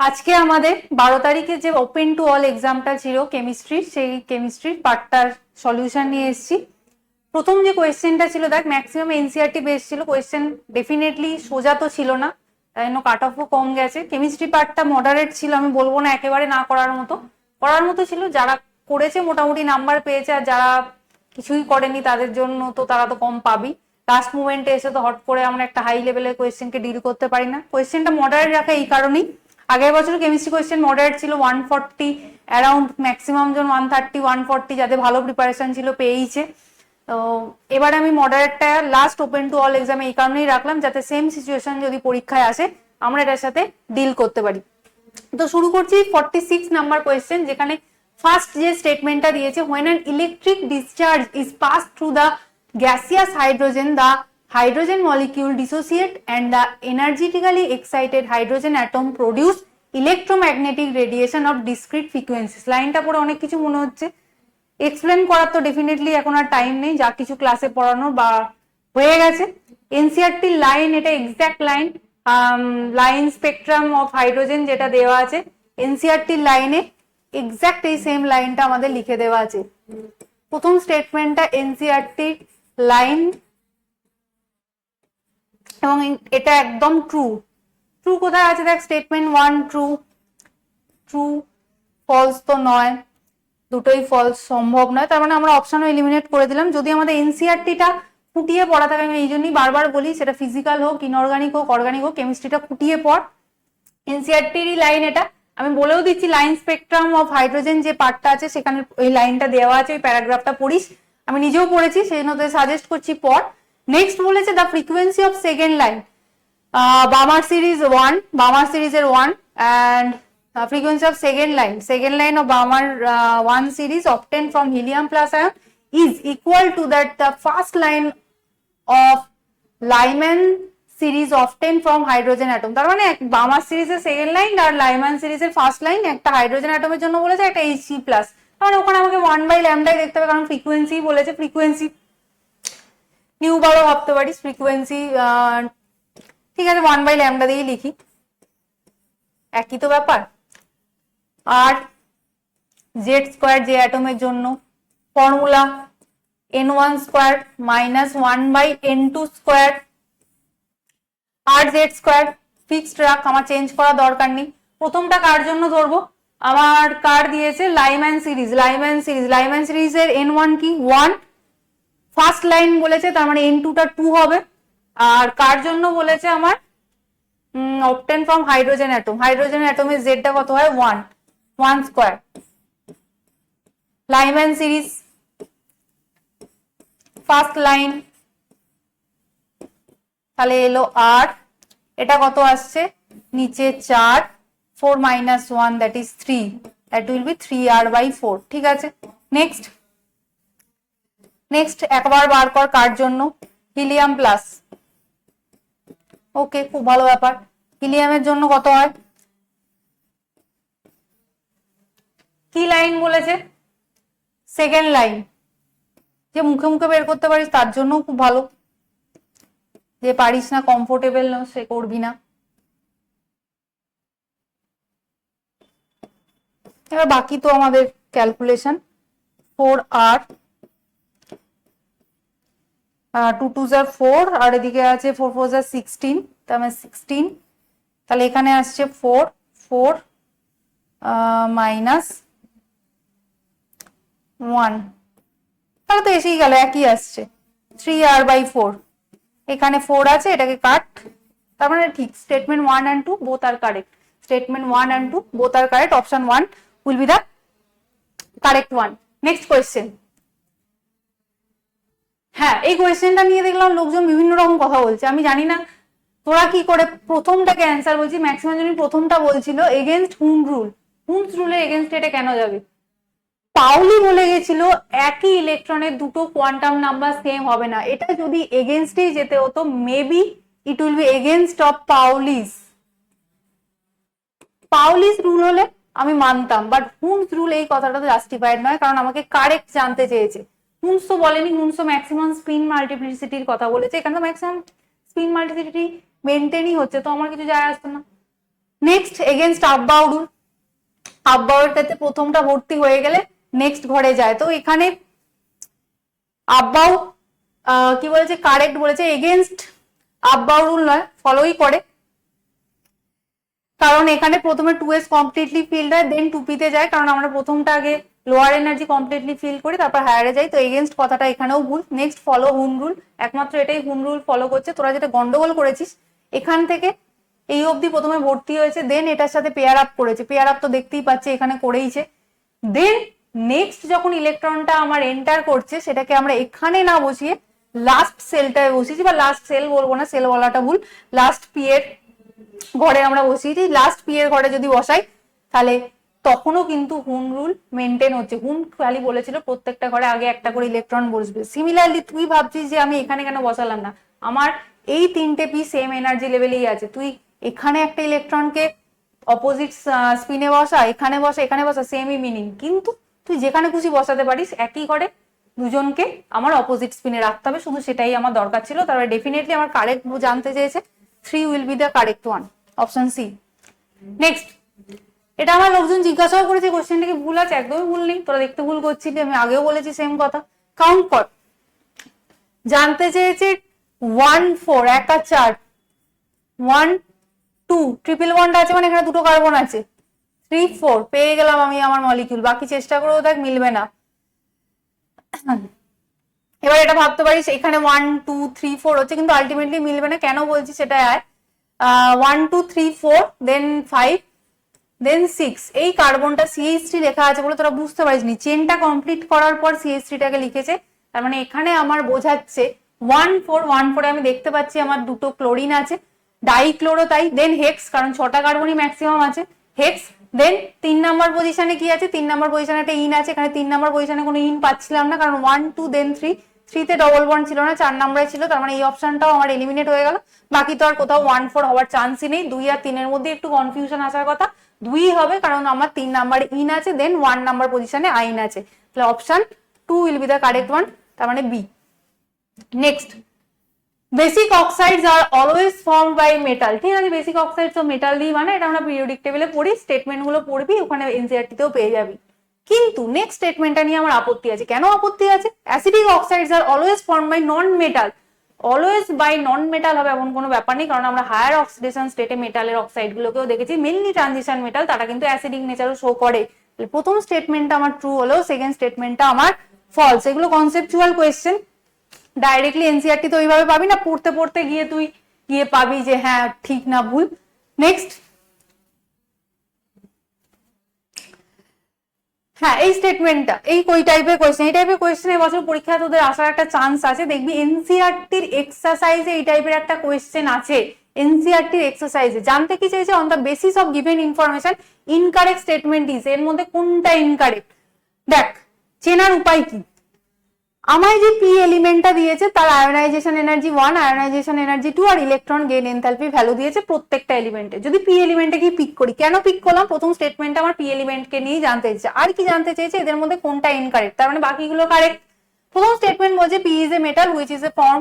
আজকে আমাদের 12 তারিখে যে ওপেন টু অল এক্সামটা ছিল কেমিস্ট্রির, সেই কেমিস্ট্রির পার্টটার সলিউশন নিয়ে এসেছি। প্রথম যে কোয়েশ্চেনটা ছিল, দেখ ম্যাক্সিমাম এনসিআরটি বেস ছিল, কোয়েশ্চেন ডেফিনেটলি সোজা তো ছিল না, তাই জন্য কাট অফও কম গেছে। কেমিস্ট্রি পার্টটা মডারেট ছিল, আমি বলবো না একেবারে না করার মতো ছিল। যারা করেছে মোটামুটি নাম্বার পেয়েছে, আর যারা কিছুই করেনি তাদের জন্য তো তারা তো কম পাবি। লাস্ট মুমেন্টে এসে তো হট করে আমরা একটা হাই লেভেলের কোয়েশ্চেনকে ডিল করতে পারি না। কোয়েশ্চেনটা মডারেট রাখা এই কারণেই, আগের বছর কেমিস্ট্রি কোয়েশ্চেন মডারেট ছিল 140 অ্যারাউন্ড, ম্যাক্সিমাম জন 130 140, যাদের ভালো প্রিপারেশন ছিল পেয়েইছে। তো এবার আমি মডারেটটা লাস্ট ওপেন টু অল এক্সামে এই কারণেই রাখলাম, যাতে সেম সিচুয়েশন যদি পরীক্ষায় আসে আমরা এটার সাথে ডিল করতে পারি। তো শুরু করছি 46 নাম্বার কোয়েশ্চেন, যেখানে ফার্স্ট যে স্টেটমেন্টটা দিয়েছে, when an electric discharge is passed through the gaseous hydrogen, the hydrogen molecule dissociate and the energetically excited hydrogen atom produce electromagnetic radiation of discrete frequencies। লাইনটা পড়ে অনেক কিছু মনে হচ্ছে, এক্সপ্লেন করার তো ডেফিনেটলি এখন আর টাইম নেই, যা কিছু ক্লাসে পড়ানো বা হয়ে গেছে। এনসিআরটি লাইন, এটা exact line, line spectrum of hydrogen যেটা দেওয়া আছে এনসিআরটি লাইনে, এক্সাক্ট এই সেম লাইনটা আমাদের লিখে দেওয়া আছে। প্রথম স্টেটমেন্টটা এনসিআরটি লাইন, এবং এটা একদম ট্রু। ট্রু কোথায় আছে দেখ, স্টেটমেন্ট 1 ট্রু, ট্রু ফলস তো নয়, দুটোই ফলস, সম্ভব নয়, তার মানে আমরা অপশনও এলিমিনেট করে দিলাম। যদি আমাদের এনসিআরটিটা খুঁটিয়ে পড়া থাকে, আমি এই জন্যই বারবার বলি, সেটা ফিজিক্যাল হোক, ইনঅর্গানিক হোক, অর্গানিক হোক, কেমিস্ট্রিটা খুঁটিয়ে পড়। এনসিআরটিরই লাইন এটা, আমি বলেও দিচ্ছি লাইন স্পেকট্রাম অফ হাইড্রোজেন যে পার্টটা আছে সেখানে ওই লাইনটা দেওয়া আছে, ওই প্যারাগ্রাফটা পড়িস, আমি নিজেও পড়েছি, সেই জন্য সাজেস্ট করছি পড়। নেক্সট বলেছে the frequency of second line, Balmer series 1, Balmer সিরিজের 1, and frequency of second line of Balmer 1 series obtained from helium plus ion is equal to that the first line of Lyman series obtained from hydrogen atom। তার মানে বামার সিরিজের second line আর Lyman সিরিজের first line একটা hydrogen অ্যাটমের জন্য বলেছে, একটা Hg+, তার ওখানে আমাকে 1/λ দেখতে হবে, কারণ ফ্রিকোয়েন্সি বলেছে, ফ্রিকোয়েন্সি নিউ বারও ভাবতে পারিস, ফ্রিকোয়েন্সি ঠিক আছে 1/λ দিয়েই লিখি, একই তো ব্যাপার। আর জেড স্কোয়ার যে অ্যাটমের জন্য formula n1 square minus 1/n2 square, আর জেড স্কোয়ার ফিক্সড রাখ, আমার চেঞ্জ করা দরকার নেই। প্রথমটা কার জন্য ধরবো, আমার কার দিয়েছে লাইম্যান সিরিজ, লাইম্যান সিরিজের n1 কি 1, ফার্স্ট লাইন বলেছে, তার মানে n2টা 2 হবে। আর কার জন্য বলেছে আমার অবটেন ফ্রম হাইড্রোজেন অ্যাটমের জেডটা কত হয় 1 square, Lyman series first line, তাহলে এলো 8, এটা কত আসছে নিচে 4, 4 minus 1 that is 3, that will be 3r/4। ঠিক আছে, নেক্সট একবার বার কর কার জন্য, হিলিয়াম প্লাস, ওকে খুব ভালো ব্যাপার। হিলিয়ামের জন্য কত হয়, কি লাইন বলেছে, সেকেন্ড লাইন, যে মুখে মুখে বের করতে পারিস তার জন্য খুব ভালো, যে পারিস না, কমফোর্টেবল না, সে করবি না। এবার বাকি তো আমাদের ক্যালকুলেশন, 4r 2 2 are 4, আর এদিকে আছে 4 4 are 16, তার মানে 16, তাহলে এখানে আসছে 4 4 মাইনাস 1, তাহলে তো এসেই গেল, একই আসছে 3r/4, এখানে 4 আছে, এটাকে কাট, তার মানে ঠিক statement 1 and 2 both are correct, statement 1 and 2 both are correct, option 1 will be the correct one। next question, হ্যাঁ এই কোয়েশ্চেনটা নিয়ে দেখলাম লোকজন বিভিন্ন রকম কথা বলছে, আমি জানি না তোরা কি করে প্রথমটাকে অ্যান্সার বলছি, ম্যাক্সিমাম জনই প্রথমটা বলছিল এগেনস্ট হুমস রুলের এগেনস্ট এটা কেন যাবে। পাউলি বলে গেছিল একই ইলেকট্রনের দুটো কোয়ান্টাম নাম্বার সেম হবে না, এটা যদি এগেনস্টেই যেতে হতো maybe it will be against of Pauli's rule হলে আমি মানতাম, বাট হুমস রুল এই কথাটা তো জাস্টিফাইড নয়, কারণ আমাকে কারেক্ট জানতে চেয়েছে। হুমস তো বলেনি, হুমস তো ম্যাক্সিমাম স্পিন মাল্টিপ্লিসিটির কথা বলেছে, এখানে তো ম্যাক্সিমাম স্পিন মাল্টিপ্লিসিটি মেনটেনই হচ্ছে, তো আমার কিছু যায় আসতো না, নেক্সট এগেনস্ট আপ-বাউ রুল, আপ-বাউটাতে প্রথমটা ভর্তি হয়ে গেলে নেক্সট ঘরে যায়। তো এখানে আপ-বাউ কি বলেছে, কারেক্ট বলেছে, এগেনস্ট আপ-বাউ রুল নয়, ফলোই করে, কারণ এখানে প্রথমে 2s কমপ্লিটলি ফিল্ড হয়, দেন 2p তে যায়, কারণ আমরা প্রথমটা আগে লোয়ার এনার্জি কমপ্লিটলি ফিল করি তারপর হায়ারে যাই। তো এগেনস্ট কথাটা এখানেও ভুল। নেক্সট ফলো হুন রুল, একমাত্র এটাই হুন রুল ফলো করছে। তোরা যেটা গন্ডগোল করেছিস, এখান থেকে এই অবধি প্রথমে ভর্তি হয়েছে, দেন এটার সাথে পেয়ার আপ করেছে, পেয়ার আপ তো দেখতেই পাচ্ছে এখানে করেইছে। দেন নেক্সট যখন ইলেকট্রনটা আমার এন্টার করছে সেটাকে আমরা এখানে না বসিয়ে লাস্ট সেলটায় বসিয়েছি, বা লাস্ট সেল বলবো না, সেল বলাটা ভুল, লাস্ট পি এর ঘরে আমরা বসিয়েছি। লাস্ট পি এর ঘরে যদি বসাই তাহলে তখনও কিন্তু হুন রুল মেনটেন হচ্ছে। হুন খালি বলেছিল প্রত্যেকটা ঘরে আগে একটা করে ইলেকট্রন বসবে। সিমিলারলি তুই ভাবছিস যে আমি এখানে কেন বসালাম না, আমার এই তিনটে পি সেম এনার্জি লেভেলেই আছে, তুই এখানে একটা ইলেকট্রনকে অপোজিট স্পিনে বসা, এখানে বসা, এখানে বসা, সেমই মিনিং, কিন্তু তুই যেখানে খুশি বসাতে পারিস। একই ঘরে দুজনকে আমার অপোজিট স্পিনে রাখতে হবে, শুধু সেটাই আমার দরকার ছিল। তারপরে ডেফিনেটলি আমার কারেক্ট জানতে চেয়েছে, 3 will be the correct one, option C. Next, এটা আমার লোকজন জিজ্ঞাসাও করেছে, কোশ্চেনটা কি ভুল আছে? একদমই ভুল নেই, তোরা দেখতে ভুল করছিলি, আমি আগেও বলেছি সেম কথা। কাউন্ট কর, জানতে চেয়েছে 1 4 1 আর 4, 1 2 ট্রিপল বন্ড আছে মানে এখানে দুটো কার্বন আছে, 3 4 পেয়ে গেলাম আমি আমার মলিকিউল। বাকি চেষ্টা করেও দেখ, মিলবে না। এবার এটা ভাবতে পারিস এখানে 1 2 3 4 হচ্ছে, কিন্তু আলটিমেটলি মিলবে না। কেন বলছি সেটা আয়, 1 2 3 4 দেন 5 দেন 6, এই কার্বনটা CH3 লেখা আছে বলে তোরা বুঝতে পারিসনি, চেনটা কমপ্লিট করার পর CH3টাকে লিখেছে। তার মানে এখানে আমার বোঝাচ্ছে 1 4 1 4 আমি দেখতে পাচ্ছি আমার দুটো ক্লোরিন আছে, ডাইক্লোরো তাই, দেন হেক্স, কারণ 6টা কার্বনই ম্যাক্সিমাম আছে, হেক্স। দেন 3 নাম্বার পজিশনে কি আছে, 3 নাম্বার পজিশনে একটা ইন আছে, এখানে 3 নাম্বার পজিশনে কোনো ইন পাচ্ছিলাম না, কারণ 1 2 দেন 3, 3 তে ডবল বন্ড ছিল না, 4 নাম্বারে ছিল। তার মানে এই অপশনটাও আমার এলিমিনেট হয়ে গেল। বাকি তো আর কোথাও 1 4 হওয়ার চান্সই নেই। 2 আর 3 এর মধ্যে একটু কনফিউশন আসার কথা, 2 হবে, কারণ আমার 3 নাম্বারে ইন আছে, দেন 1 নাম্বার পজিশনে আইন আছে। তাহলে option 2 will be the correct one, তার মানে B. Next, basic oxides are always formed by metal. ঠিক আছে, বেসিক অক্সাইডস তো মেটাল দিয়ে বানায়, এটা আমরা পিরিয়ডিক টেবিলে পড়ি, স্টেটমেন্ট গুলো পড়বি, ওখানে এনসিইআরটি তেও পেয়ে যাবি। কিন্তু নেক্সট স্টেটমেন্টটা নিয়ে আমার আপত্তি আছে। কেন আপত্তি আছে? Acidic oxides are always formed by non metal. Always by non metal হবে এমন কোনো ব্যাপার নেই, কারণ আমরা হায়ার অক্সিডেশন স্টেটে মেটালের অক্সাইড গুলোকেও দেখেছি, মেনলি ট্রানজিশন মেটাল, তারা কিন্তু অ্যাসিডিক নেচারও শো করে। প্রথম স্টেটমেন্টটা আমার ট্রু হলেও সেকেন্ড স্টেটমেন্টটা আমার ফলস। এগুলো কনসেপচুয়াল কোয়েশ্চেন, ডাইরেক্টলি এনসিইআরটি তো ওইভাবে পাবি না, পড়তে পড়তে গিয়ে তুই গিয়ে পাবি যে হ্যাঁ ঠিক না ভুল। নেক্সট, হ্যাঁ এই স্টেটমেন্টটা, এই কই টাইপের কোয়েশ্চেন, এই টাইপের কোয়েশ্চেন এবছর পরীক্ষা তোদের আসার একটা চান্স আছে, দেখবি এনসিইআরটির এক্সারসাইজে এই টাইপের একটা কোয়েশ্চেন আছে। এনসিইআরটির এক্সারসাইজে জানতে কি চাইছে, on the basis of given information incorrect statement is, এর মধ্যে কোনটা ইনকারেক্ট। দেখ, চেনার উপায় কি, আমায় যে পি এলিমেন্টটা দিয়েছে তার আয়োনাইজেশন এনার্জি 1, আয়োনাইজেশন এনার্জি 2 আর ইলেকট্রন গেইন এনথালপি ভ্যালু দিয়েছে প্রত্যেকটা এলিমেন্টে। যদি পি এলিমেন্টে কি পিক করি, কেন পিক করলাম, প্রথম স্টেটমেন্টটা আমার পি এলিমেন্টকে নিয়ে জানতে চাইছে। আর কি জানতে চাইছে, এদের মধ্যে কোনটা ইনকারেক্ট, তার মানে বাকিগুলো কারেক্ট। প্রথম স্টেটমেন্ট বলছে P is a metal which is a form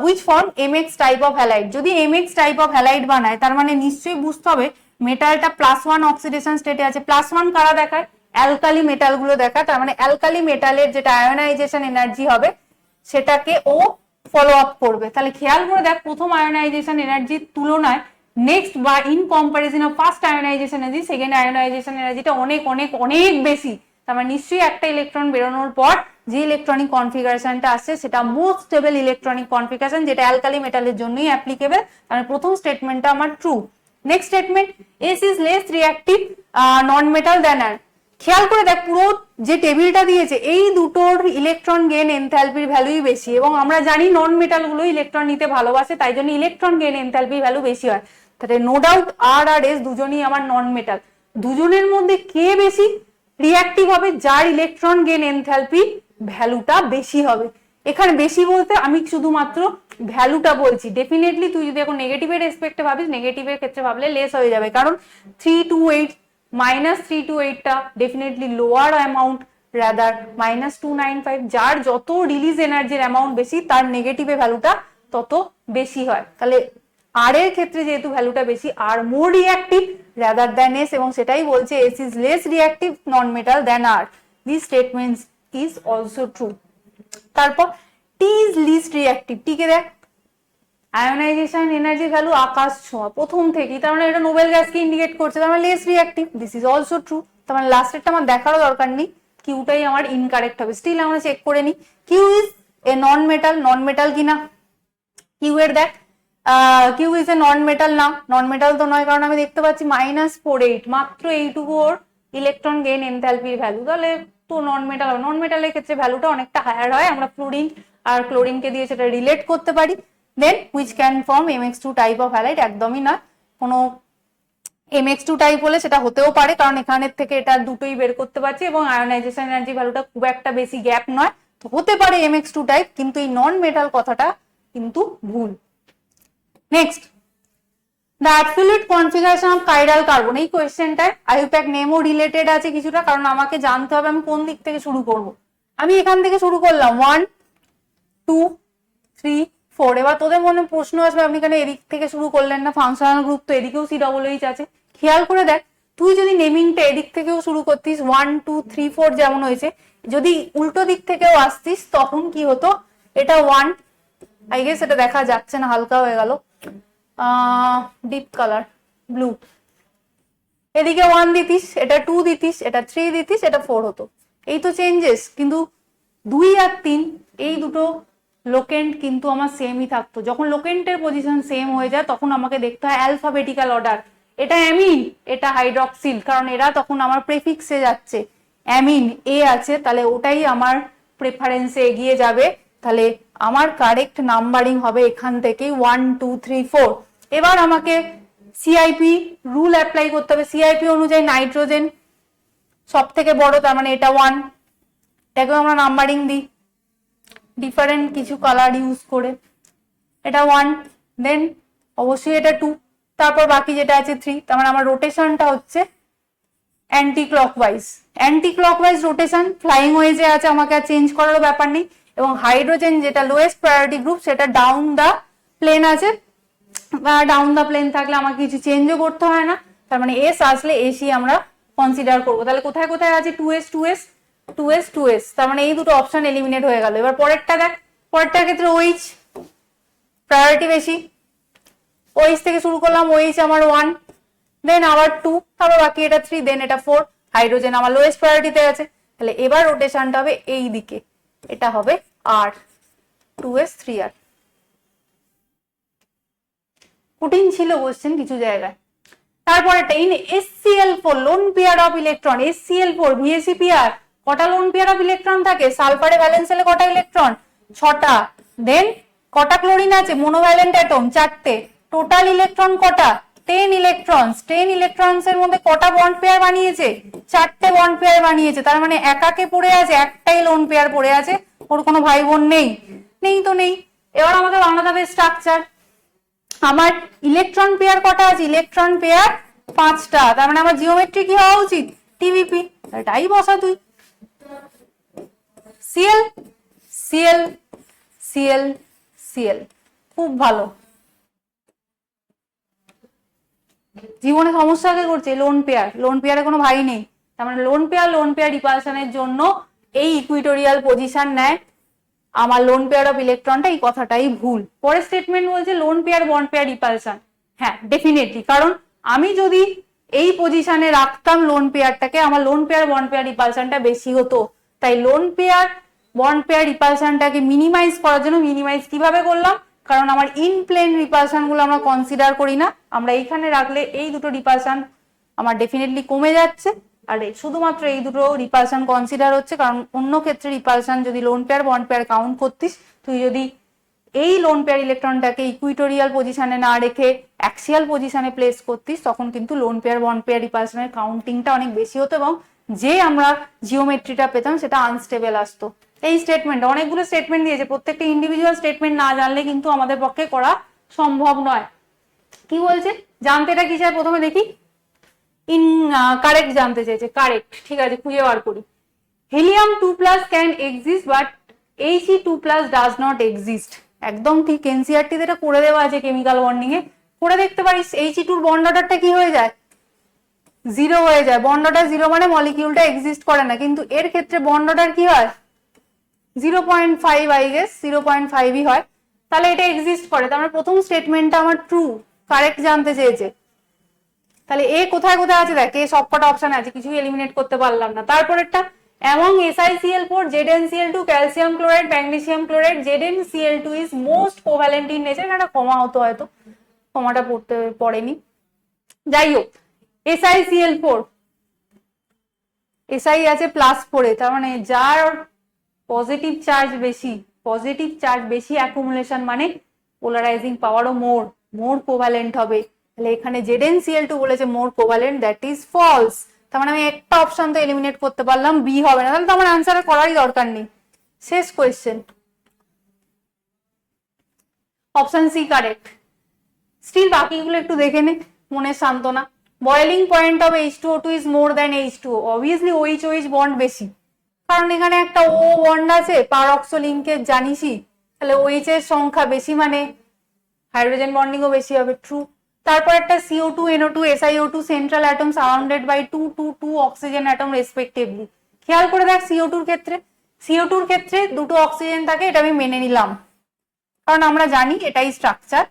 which form mx type of halide. যদি mx টাইপ অফ হ্যালাইড বানায় তার মানে নিশ্চয়ই বুঝতে হবে মেটালটা +1 অক্সিডেশন স্টেটে আছে। +1 কারা দেখায়, অ্যালকালি মেটাল গুলো দেখায়, তার মানে অ্যালকালি মেটালের যেটা আয়োনাইজেশন এনার্জি হবে সেটাকে ও ফলো আপ করবে। তাহলে খেয়াল করে দেখ, প্রথম আয়োনাইজেশন এনার্জির তুলনায় নেক্সট বা in comparison of first ionization energy, second ionization এনার্জিটা অনেক অনেক অনেক বেশি। তার মানে নিশ্চয়ই একটা ইলেকট্রন বেরোনোর পর যে ইলেকট্রনিক কনফিগারেশনটা আসছে সেটা মোস্ট স্টেবল ইলেকট্রনিক কনফিগারেশন, যেটা অ্যালকালি মেটালের জন্যই অ্যাপ্লিকেবল। তার মানে প্রথম স্টেটমেন্টটা আমার true. Next statement, S is less reactive non metal than R. খেয়াল করে দেখ, পুরো যে টেবিলটা দিয়েছে এই দুটোর ইলেকট্রন গেইন এনথালপির ভ্যালুই বেশি, এবং আমরা জানি নন মেটাল গুলো ইলেকট্রন নিতে ভালোবাসে, তাই জন্য ইলেকট্রন গেইন এনথালপির ভ্যালু বেশি হয়। তাহলে নো ডাউট আর আর এস দুজনই আমার নন মেটাল। দুজনের মধ্যে কে বেশি রিঅ্যাক্টিভ হবে, যার ইলেকট্রন গেইন এনথালপি ভ্যালুটা বেশি হবে। এখানে বেশি বলতে আমি শুধুমাত্র ভ্যালুটা বলছি, ডেফিনেটলি তুই যদি এখন নেগেটিভের রেসপেক্টে ভাবিস, নেগেটিভের ক্ষেত্রে ভাবলে লেস হয়ে যাবে, কারণ 328 -328 টা ডেফিনেটলি লোয়ার অ্যামাউন্ট রাদার -295, যার যত রিলিজ এনার্জির অ্যামাউন্ট বেশি তার নেগেটিভের ভ্যালুটা তত বেশি হয়। তাহলে আর এর ক্ষেত্রে যেহেতু ভ্যালুটা বেশি, R more reactive rather than S, এবং সেটাই বলছে S is less reactive non metal than R, this statement is also true. তারপর টি ইজ লিস্ট রিঅ্যাক্টিভ, টিকে দেখ আয়োনাইজেশন এনার্জি ভ্যালু আকাশ ছোঁয়া প্রথম থেকেই, তার মানে এটা নোবেল গ্যাসকে ইন্ডিকেট করছে, তার মানে less reactive, this is also true. তার মানে লাস্টেরটা আমার দেখারও দরকার নেই, কিউটাই আমার ইনকারেক্ট হবে। স্টিল আমরা চেক করে নিই Q is a non metal, non metal কিনা। কিউ এর দেখ Q is a non metal না, নন মেটাল তো নয়, কারণ আমি দেখতে পাচ্ছি -48, মাত্র এইটুকু ওর ইলেকট্রন গেইন এনথালপির ভ্যালু, তাহলে তো নন মেটাল। নন মেটালের ক্ষেত্রে ভ্যালুটা অনেকটা হায়ার হয়, আমরা ফ্লুরিন আর ক্লোরিনকে দিয়ে সেটা রিলেট করতে পারি। Then which can form mx2 type of halide, একদমই না, কোনো mx2 টাইপ হলে সেটা হতেও পারে, কারণ এখানের থেকে এটা দুটোই বের করতে পারছি, এবং আয়োনাইজেশন এনার্জি ভ্যালুটা খুব একটা বেশি গ্যাপ নয়, তো হতে পারে mx2 টাইপ, কিন্তু এই নন মেটাল কথাটা কিন্তু ভুল। Next, the absolute configuration of chiral carbon, এই কোয়েশ্চেনটায় আইইউপ্যাক নেমও রিলেটেড আছে কিছুটা, কারণ আমাকে জানতে হবে আমি কোন দিক থেকে শুরু করব। আমি এখান থেকে শুরু করলাম 1 2 3 4, এবার তোদের মনে প্রশ্ন আসবে আপনি কেন এদিক থেকে শুরু করলেন না, ফাংশনাল গ্রুপ তো এদিকেও COOH আছে। খেয়াল করে দেখ, তুই যদি নেমিংটা এদিক থেকেও শুরু করতিস 1 2 3 4 যেমন হয়েছে, যদি উল্টো দিক থেকেও আসতিস তখন কি হতো, এটা 1, আই গেস এটা দেখা যাচ্ছে না, হালকা হয়ে গেল, ডিপ কালার ব্লু, এদিকে 1 দিতিস, এটা 2 দিতিস, এটা 3 দিতিস, এটা 4 হতো। এই তো চেঞ্জেস, কিন্তু 2 আর 3 এই দুটো লোকেন্ট কিন্তু আমার সেমই থাকতো। যখন লোকেন্টের পজিশন সেম হয়ে যায় তখন আমাকে দেখতে হয় অ্যালফাবেটিক্যাল অর্ডার, এটা অ্যামিন, এটা হাইড্রক্সিল, কারণ এরা তখন আমার প্রেফিক্সে যাচ্ছে, অ্যামিন এ আছে, তাহলে ওটাই আমার প্রেফারেন্সে এগিয়ে যাবে, তাহলে আমার কারেক্ট নাম্বারিং হবে এখান থেকেই 1 2 3 4। এবার আমাকে সিআইপি রুল অ্যাপ্লাই করতে হবে, সিআইপি অনুযায়ী নাইট্রোজেন সব থেকে বড়, তার মানে এটা 1, এটাকেও আমরা নাম্বারিং দিই ডিফারেন্ট কিছু কালার ইউজ করে, এটা 1, দেন অবশ্যই এটা 2, তারপর বাকি যেটা আছে 3, তার মানে আমার রোটেশনটা হচ্ছে anti clockwise, anti clockwise rotation, flying ওয়েজে আছে, আমাকে আর চেঞ্জ করারও ব্যাপার নেই। এবং হাইড্রোজেন যেটা লোয়েস্ট প্রায়োরিটি গ্রুপ, সেটা ডাউন দা প্লেন আছে, ডাউন দা প্লেন থাকলে আমাকে কিছু চেঞ্জও করতে হয় না, তার মানে এস আসলে এসই আমরা কনসিডার করবো। তাহলে কোথায় কোথায় আছে 2s 2s 2s 2s, তার মানে এই দুটো অপশন এলিমিনেট হয়ে গেল। এবার পরেরটা দেখ, পরেরটার ক্ষেত্রে OH প্রায়োরিটি বেশি, OH থেকে শুরু করলাম, OH আমার 1, দেন আবার 2, তারপর বাকি এটা 3, দেন এটা 4, হাইড্রোজেন আমার লোয়েস্ট প্রায়োরিটিতে আছে, তাহলে এবার রোটেশনটা হবে এই দিকে, এটা হবে R 2s 3r। কঠিন ছিল কোশ্চেন কিছু জায়গায়। তারপর এটা in HCl4 lone pair of electron, HCl4 VSEPR কটা লোন পেয়ার অফ ইলেকট্রন থাকে, সালফারে ভ্যালেন্স সেলে কটা ইলেকট্রন, 6টা, দেন কটা ক্লোরিন আছে, মোনোভ্যালেন্ট অ্যাটম 4টে, টোটাল ইলেকট্রন কটা 10 ইলেকট্রনস, 10 ইলেকট্রনস এর মধ্যে কটা বন্ড পেয়ার বানিয়েছে, 4টে বন্ড পেয়ার বানিয়েছে, তার মানে একাকে পড়ে আছে, একটাই লোন পেয়ার পড়ে আছে, ওর কোনো ভাই বোন নেই, নেই তো নেই। এবার আমাকে বানাতে হবে স্ট্রাকচার, আমার ইলেকট্রন পেয়ার কটা আছে, ইলেকট্রন পেয়ার 5টা, তার মানে আমার জিওমেট্রি কি হওয়া উচিত, টিভিপি, এটাই বসা তুই, সিএল সিএল সিএল সিএল, খুব ভালো। জীবনে সমস্যা কে করছে, লোন পেয়ার, লোন পেয়ারে কোনো ভাই নেই, তার মানে লোন পেয়ার রিপালশনের জন্য এই ইকুইটোরিয়াল পজিশন নেয়, আমার লোন পেয়ার অফ ইলেকট্রনটা, এই কথাটাই ভুল। পরের স্টেটমেন্ট বলছে lone pair bond pair repulsion, হ্যাঁ ডেফিনেটলি, কারণ আমি যদি এই পজিশনে রাখতাম লোন পেয়ারটাকে, আমার লোন পেয়ার বন্ড পেয়ার রিপালশনটা বেশি হতো, তাই লোন পেয়ার বন্ড পেয়ার রিপালশনটাকে মিনিমাইজ করার জন্য, মিনিমাইজ কিভাবে করলাম, কারণ আমার ইন প্লেন রিপালশন গুলো আমরা কনসিডার করি না, আমরা এইখানে রাখলে এই দুটো রিপালশন আমার ডেফিনেটলি কমে যাচ্ছে, আর শুধুমাত্র এই দুটো রিপালশন কনসিডার হচ্ছে, কারণ অন্য ক্ষেত্রে রিপালশন যদি loan pair bond pair count করতিস, তুই যদি এই লোন পেয়ার ইলেকট্রনটাকে ইকুইটোরিয়াল পজিশনে না রেখে অ্যাক্সিয়াল পজিশনে প্লেস করতিস, তখন কিন্তু লোন পেয়ার বন্ড পেয়ার রিপালশনের কাউন্টিংটা অনেক বেশি হতো, এবং যে আমরা জিওমেট্রিটা পেতাম সেটা আনস্টেবল আসতো। এই স্টেটমেন্ট, অনেকগুলো স্টেটমেন্ট দিয়েছে, প্রত্যেকটা ইন্ডিভিজুয়াল স্টেটমেন্ট না জানলে কিন্তু আমাদের পক্ষে করা সম্ভব নয়। কি বলছে জানতে, এটা কি চাই প্রথমে দেখি, কারেক্ট জানতে চাইছে, কারেক্ট, ঠিক আছে খুঁজে বার করি। Helium 2+ can exist but He2+ does not exist, একদম ঠিক, এনসিআরটি এটা করে দেওয়া আছে কেমিক্যাল বন্ডিং এ, করে দেখতে পারিস He2 বন্ড অর্ডারটা কি হয়ে যায়, জিরো হয়ে যায়। বন্ড অর্ডার জিরো মানে মলিকিউলটা এক্সিস্ট করে না, কিন্তু এর ক্ষেত্রে বন্ড অর্ডার কি হয় 0.5, আই গেস 0.5ই হয়। তাহলে এটা এক্সিস্ট করে, তার মানে প্রথম স্টেটমেন্টটা আমার ট্রু, কারেক্ট জানতে চেয়েছে। তাহলে এ কোথায় কোথায় আছে দেখ, এ সবকটা অপশনে আছে, কিছুই এলিমিনেট করতে পারলাম না। তারপরেরটা among SiCl4 ZnCl2 calcium chloride magnesium chloride ZnCl2 is most covalent in nature, একটা কমা হতো হয়তো, কমাটা পড়েনি। যাই হোক SiCl4 SI আছে +4, তার মানে যার পজিটিভ চার্জ বেশি অ্যাকুমুলেশন মানে পোলারাইজিং পাওয়ারও মোর কোভ্যালেন্ট হবে। তাহলে এখানে ZnCl2 বলেছে মোর কোভ্যালেন্ট, দ্যাট ইজ ফলস। তার মানে আমি একটা অপশন তো এলিমিনেট করতে পারলাম, বি হবে না, তাহলে তো আমার অ্যান্সার করারই দরকার নেই। শেষ question, option C correct. Still বাকিগুলো একটু দেখে নে, মনের সান্ত্বনা। Boiling point of H2O2 is more than H2O, obviously OH bond বেশি, কারণ এখানে একটা ও বন্ড আছে, পারঅক্সো লিঙ্কেজ জানিসই, তাহলে OH এর সংখ্যা বেশি মানে হাইড্রোজেন বন্ডিংও বেশি হবে, ট্রু। তারপর একটা CO2 NO2 SiO2 central atom surrounded by 2 oxygen atom respectively. খেয়াল করে দেখ CO2 এর ক্ষেত্রে দুটো অক্সিজেন থাকে, এটা আমি মেনে নিলাম কারণ আমরা জানি এটাই স্ট্রাকচার।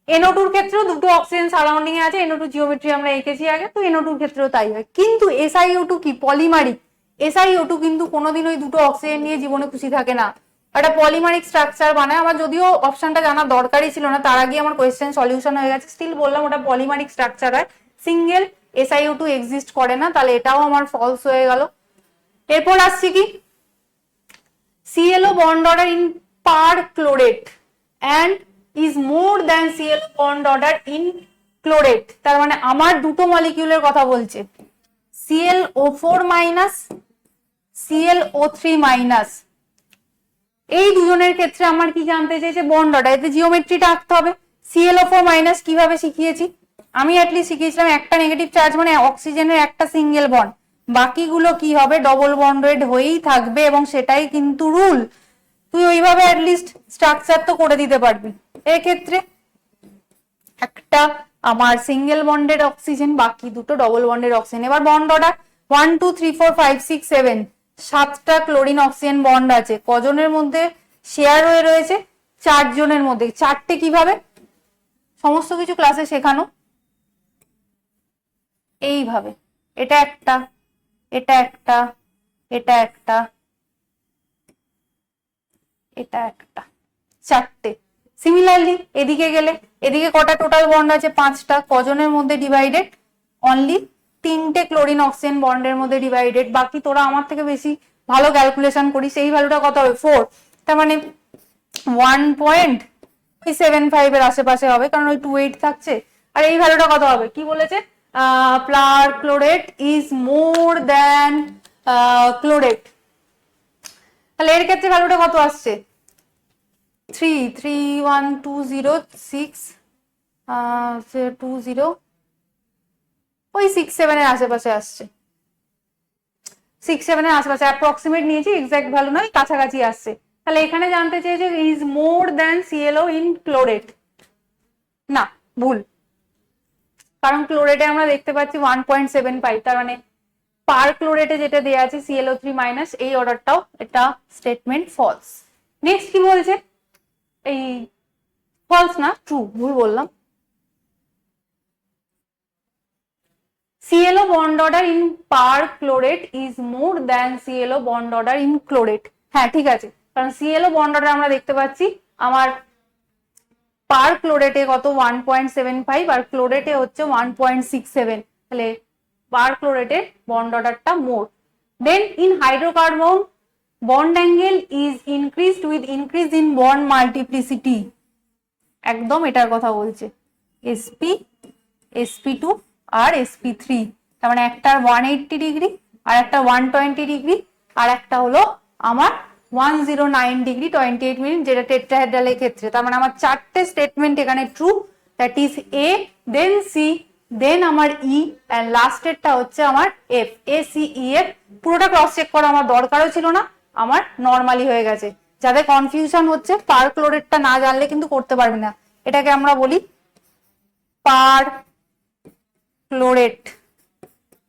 NO2 ক্ষেত্রেও দুটো অক্সিজেন সারাউন্ডিং এ আছে, NO2 জিওমেট্রি আমরা এঁকেছি আগে, তো NO2 ক্ষেত্রেও তাই হয়। কিন্তু SiO2 কি পলিমারিক, SiO2 কিন্তু কোনোদিন ওই দুটো অক্সিজেন নিয়ে জীবনে খুশি থাকে না, একটা পলিমারিক স্ট্রাকচার বানায়। আমার যদিও অপশনটা জানা দরকারই ছিল না, তার আগে আমার কোয়েশ্চেন সলিউশন হয়ে গেছে, স্টিল বললাম ওটা পলিমারিক স্ট্রাকচার হয়, সিঙ্গেল SiO2 এক্সিস্ট করে না, তাহলে এটাও আমার ফলস হয়ে গেল। এরপর আসছি কি, ClO bond order in perchlorate and is more than ClO bond order in chlorate, তার মানে আমার দুটো মলিকিউলের কথা বলছে, ClO4 মাইনাস ClO3 মাইনাস, এই দুজনের ক্ষেত্রে আমার কি জানতে চাইছে বন্ড অর্ডার, এতে জিওমেট্রিটা আঁকতে হবে। ClO4 মাইনাস কিভাবে শিখিয়েছি আমি, অ্যাটলিস্ট শিখিয়েছিলাম একটা নেগেটিভ চার্জ মানে অক্সিজেনের একটা সিঙ্গেল বন্ড, বাকিগুলো কি হবে ডবল বন্ডেড হয়েই থাকবে, এবং সেটাই কিন্তু রুল। তুই ওইভাবে অ্যাটলিস্ট স্ট্রাকচার তো করে দিতে পারবি। এক্ষেত্রে একটা আমার সিঙ্গেল বন্ডেড অক্সিজেন, বাকি দুটো ডবল বন্ডেড অক্সিজেন। এবার বন্ড অর্ডার 1 2 3 4 5 6 7, 7টা ক্লোরিন অক্সিজেন বন্ড আছে, কজনের মধ্যে শেয়ার হয়ে রয়েছে 4 জনের মধ্যে। 4টে কিভাবে, সমস্ত কিছু ক্লাসে শেখানো, এইভাবে এটা একটা, এটা একটা, এটা একটা, এটা একটা, 4টে। সিমিলারলি এদিকে গেলে, এদিকে কটা টোটাল বন্ড আছে 5টা, কজনের মধ্যে ডিভাইডেড, অনলি 3টে ক্লোরিন অক্সিজেন বন্ডের মধ্যে ডিভাইডেড। বাকি তোরা আমার থেকে বেশি ভালো ক্যালকুলেশন করিস, এই ভ্যালুটা কত হবে 4, তার মানে 1.75 এর আশেপাশে হবে, কারণ ওই 28 থাকছে। আর এই ভ্যালুটা কত হবে কি বলেছে, perchlorate is more than chlorate, তাহলে এর ক্ষেত্রে ভ্যালুটা কত আসছে 3.31206 20, ওই 6-7 এর আশেপাশে আসছে, 6-7 এর আশেপাশে, অ্যাপ্রক্সিমেট নিয়েছি, এক্সাক্ট ভ্যালু নয়, কাছাকাছি আসছে। তাহলে এখানে জানতে চেয়েছে is more than ClO in chlorate, না ভুল, কারণ ক্লোরেটে আমরা দেখতে পাচ্ছি 1.75, তার মানে পারক্লোরেটে যেটা দেওয়া আছে ClO3 মাইনাস, এই অর্ডারটাও এটা স্টেটমেন্ট ফলস। নেক্সট কি বলছে, এই ফলস না ট্রু, ভুল বললাম। ClO bond order in perchlorate is more than ClO bond order in chlorate, হ্যাঁ ঠিক আছে, কারণ ClO bond order আমরা দেখতে পাচ্ছি আমার পারক্লোরেটে কত 1.75 আর ক্লোরেটে হচ্ছে 1.67, তাহলে পারক্লোরেটে বন্ড অর্ডারটা more. Then in hydrocarbon bond angle is increased with increase in bond multiplicity, একদম এটার কথা বলছে, sp sp2 আর sp3, তার মানে একটা 180 ডিগ্রি আর একটা 120 ডিগ্রি আর একটা হলো আমার 109 ডিগ্রি 28 মিনিট, যেটা টেট্রাহেড্রালের ক্ষেত্রে। তার মানে আমার 4টে স্টেটমেন্ট এখানে true, that is A, then C, then আমার ই, এন্ড লাস্টেরটা হচ্ছে আমার এফ, ACEF। পুরোটা ক্রস চেক করা আমার দরকারও ছিল না, আমার নর্মালি হয়ে গেছে। যাদের কনফিউশন হচ্ছে পারক্লোরেটটা না জানলে কিন্তু করতে পারবে না, এটাকে আমরা বলি পার ক্লোরেট,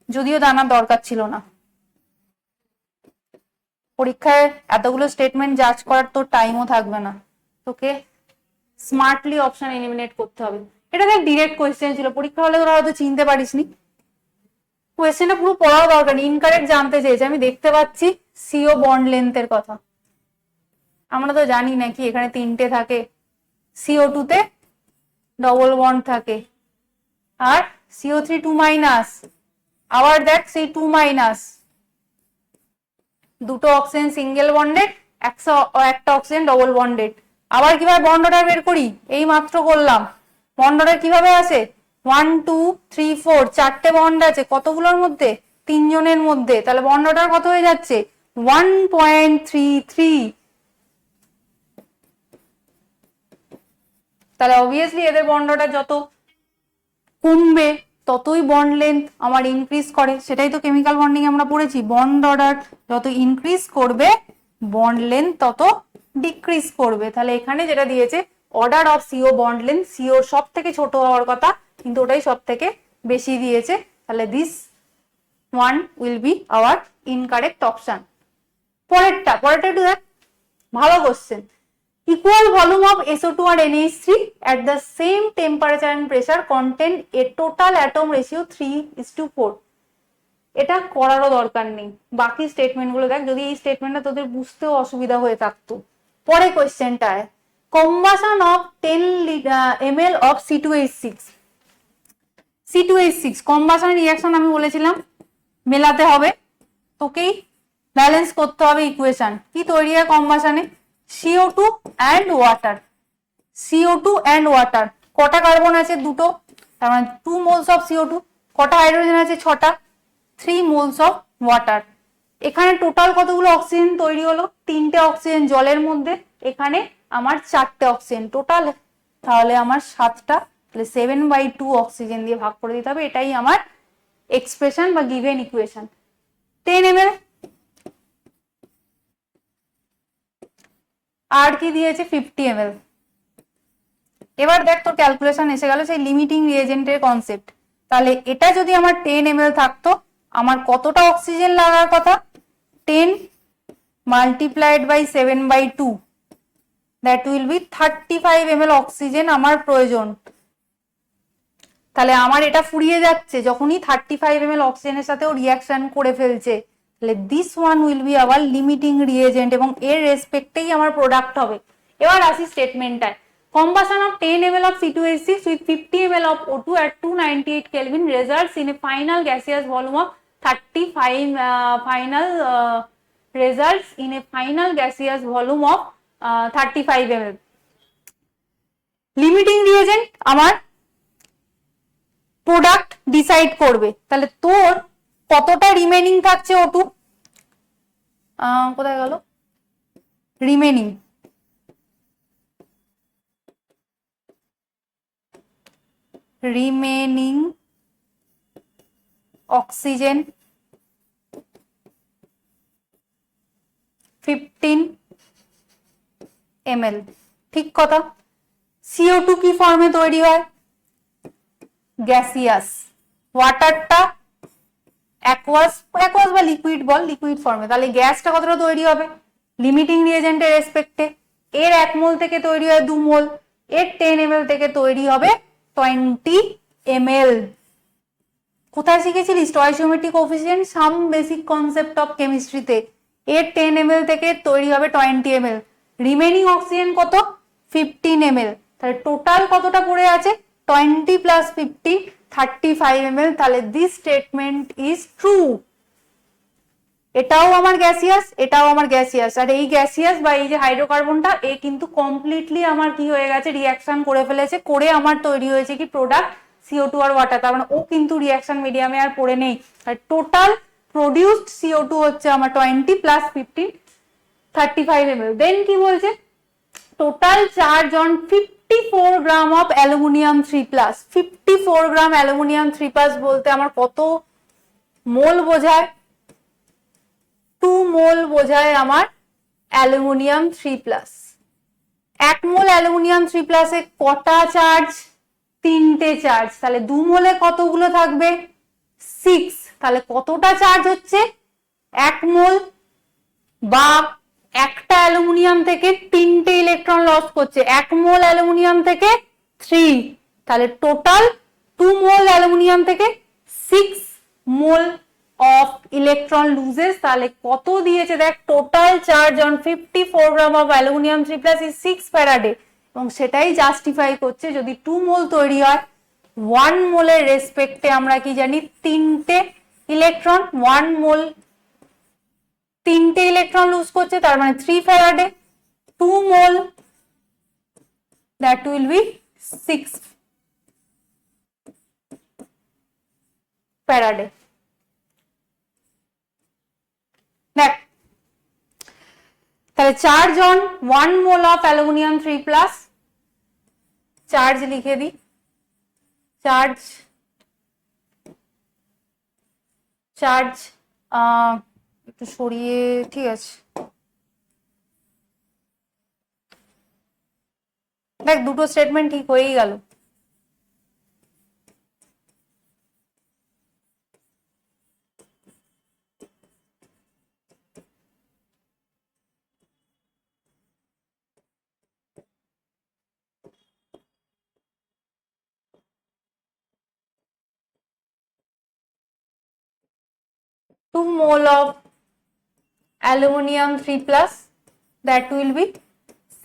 যদিও জানার দরকার ছিল না। পরীক্ষায় এতগুলো স্টেটমেন্ট জাজ করার তোর টাইমও থাকবে না, তোকে স্মার্টলি অপশন এলিমিনেট করতে হবে। এটা দেখ ডিরেক্ট কোয়েশ্চেন ছিল, পরীক্ষা হলে তোরা হয়তো চিনতে পারিসনি, কোয়েশ্চেনটা পুরো পড়াও দরকার। ইনকারেক্ট জানতে চেয়েছে, আমি দেখতে পাচ্ছি সিও বন্ড লেন্থের কথা। আমরা তো জানি নাকি এখানে 3টে থাকে, CO2 তে ডবল বন্ড থাকে, আর CO3 2-, আবার দেখ সেই 2-, দুটো অক্সিজেন সিঙ্গেল বন্ডেড, একটা অক্সিজেন ডবল বন্ডেড। আবার কিভাবে বন্ড অর্ডার বের করি, এই মাত্র করলাম। বন্ড অর্ডার কিভাবে আসে, 1 2 3 4, 4টে বন্ড আছে কতগুলোর মধ্যে, 3 জনের মধ্যে, তাহলে বন্ড অর্ডার কত হয়ে যাচ্ছে 1.33। তাহলে অবভিয়াসলি এদের বন্ড অর্ডার যত কমবে ততই বন্ড লেন্থ আমার ইনক্রিজ করে, সেটাই তো কেমিক্যাল বন্ডিং আমরা পড়েছি। বন্ড অর্ডার যত ইনক্রিজ করবে বন্ড লেন্থ তত ডিক্রিজ করবে। তাহলে এখানে যেটা দিয়েছে order of CO bond length, CO সব থেকে ছোট হওয়ার কথা কিন্তু ওটাই সব থেকে বেশি দিয়েছে, তাহলে this one will be hour incorrect option. পরেরটা একটু দেখ, ভালো question. Equal volume of SO2 and NH3 at the same temperature and pressure contain a total atom ratio 3:4. এটা করারও দরকার নেই, বাকি স্টেটমেন্ট গুলো দেখ, যদি এই স্টেটমেন্টটা তোদের বুঝতেও অসুবিধা হয়ে থাকতো। পরে কোয়েশ্চেনটায় combustion of 10 ml of C2H6, C2H6 combustion reaction আমি বলেছিলাম মেলাতে হবে, তোকেই ব্যালেন্স করতে হবে ইকুয়েশন। কি তৈরি হয় কম্বাসনে, CO2 and water, CO2 and water, কটা কার্বন আছে দুটো, তার মানে 2 moles of CO2, কটা হাইড্রোজেন আছে 6টা, 3 moles of water। এখানে টোটাল কতগুলো অক্সিজেন তৈরি হলো, 3টে অক্সিজেন জলের মধ্যে, এখানে আমার 4টে অক্সিজেন টোটাল, তাহলে আমার 7টা, তাহলে 7/2 অক্সিজেন দিয়ে ভাগ করে দিতে হবে। এটাই আমার এক্সপ্রেশন বা গিভেন ইকুয়েশন। 10 ml, আর কি দিয়েছে 50 ml। এবার দেখ তোর ক্যালকুলেশন এসে গেল সেই লিমিটিং রিএজেন্টের কনসেপ্ট। তাহলে এটা যদি আমার 10 ml থাকতো, আমার কতটা অক্সিজেন লাগার কথা, 10 multiplied by 7/2, that will be 35 ml oxygen আমার প্রয়োজন। তাহলে আমার এটা ফুরিয়ে যাচ্ছে যখনই 35 ml অক্সিজেনের সাথেও রিয়াকশন করে ফেলছে, তাহলে this one will be hour limiting reagent এবং এর রেসপেক্টেই আমার প্রোডাক্ট হবে। এবার আসি স্টেটমেন্টটায়, combustion of 10 ml of C2H6 with 50 ml of O2 at 298 Kelvin results in a final gaseous volume of 35 results in a final gaseous volume of 35 ml। Limiting reagent আমার product decide করবে, তাহলে তোর কতটা remaining থাকছে O2, কোথায় গেল remaining, remaining oxygen 15 ml। ঠিক কথা। CO2 কি ফর্মে তৈরি হয়, গ্যাসিয়াস, ওয়াটারটা অ্যাকুয়াস বা লিকুইড বল, লিকুইড ফর্মে। তাহলে গ্যাসটা কতটা তৈরি হবে লিমিটিং রিএজেন্টের রেসপেক্টে, এর 1 মোল থেকে তৈরি হয় 2 মোল, এর 10 ml থেকে তৈরি হবে 20 ml। কোথায় শিখেছিলি stoichiometric coefficient, some basic concept of কেমিস্ট্রিতে। এর 10 ml থেকে তৈরি হবে 20 ml, রিমেনিং অক্সিজেন কত 15 ml, তাহলে টোটাল কতটা পড়ে আছে 20 + 15 35 ml। তাহলে দিস স্টেটমেন্ট ইজ ট্রু। এটাও আমার গ্যাসিয়াস, এটাও আমার গ্যাসিয়াস, আর এই গ্যাসিয়াস বা এই যে হাইড্রোকার্বনটা এ কিন্তু কমপ্লিটলি আমার কি হয়ে গেছে রিঅ্যাকশন করে ফেলেছে, করে আমার তৈরি হয়েছে কি প্রোডাক্ট CO2 আর ওয়াটার। তার মানে ও কিন্তু রিঅ্যাকশন মিডিয়ামে আর পড়ে নেই, আর টোটাল প্রডিউসড CO2 হচ্ছে আমার 20 + 15 35 ml। দেন কি বলছে, total charge on 54 gram of aluminium 3+, 54 gram aluminium 3+ বলতে আমার কত মোল বোঝায়, 2 মোল বোঝায় আমার অ্যালুমিনিয়াম 3+। 1 মোল অ্যালুমিনিয়াম 3+ এ কটা চার্জ? 3টে চার্জ। তাহলে 2 মোলে কতগুলো থাকবে? 6। তাহলে কতটা চার্জ হচ্ছে? 1 মোল, বা একটা অ্যালুমিনিয়াম থেকে 3টে ইলেকট্রন লস করছে। 1 মোল অ্যালুমিনিয়াম থেকে 3, তাহলে টোটাল 2 মোল অ্যালুমিনিয়াম থেকে 6 মোল অফ ইলেকট্রন লুজেস। তাহলে কত দিয়েছে দেখ, total charge on 54 gram of aluminium 3+ is 6 Faraday, এবং সেটাই জাস্টিফাই করছে যদি 2 মোল তৈরি হয় 1 মোলের রেসপেক্টে আমরা কি জানি 3টে ইলেকট্রন, 1 মোল 3টে ইলেকট্রন লুজ করছে, তার মানে 3 Faraday. 2 mole, that will be 6 Faraday. দেখ তাহলে charge on 1 mole of aluminium 3+, charge লিখে দিই, চার্জ চার্জ একটু সরিয়ে, ঠিক আছে। দেখ দুটো স্টেটমেন্ট ঠিক হয়েই গেল। Two mole of aluminium 3+, that will be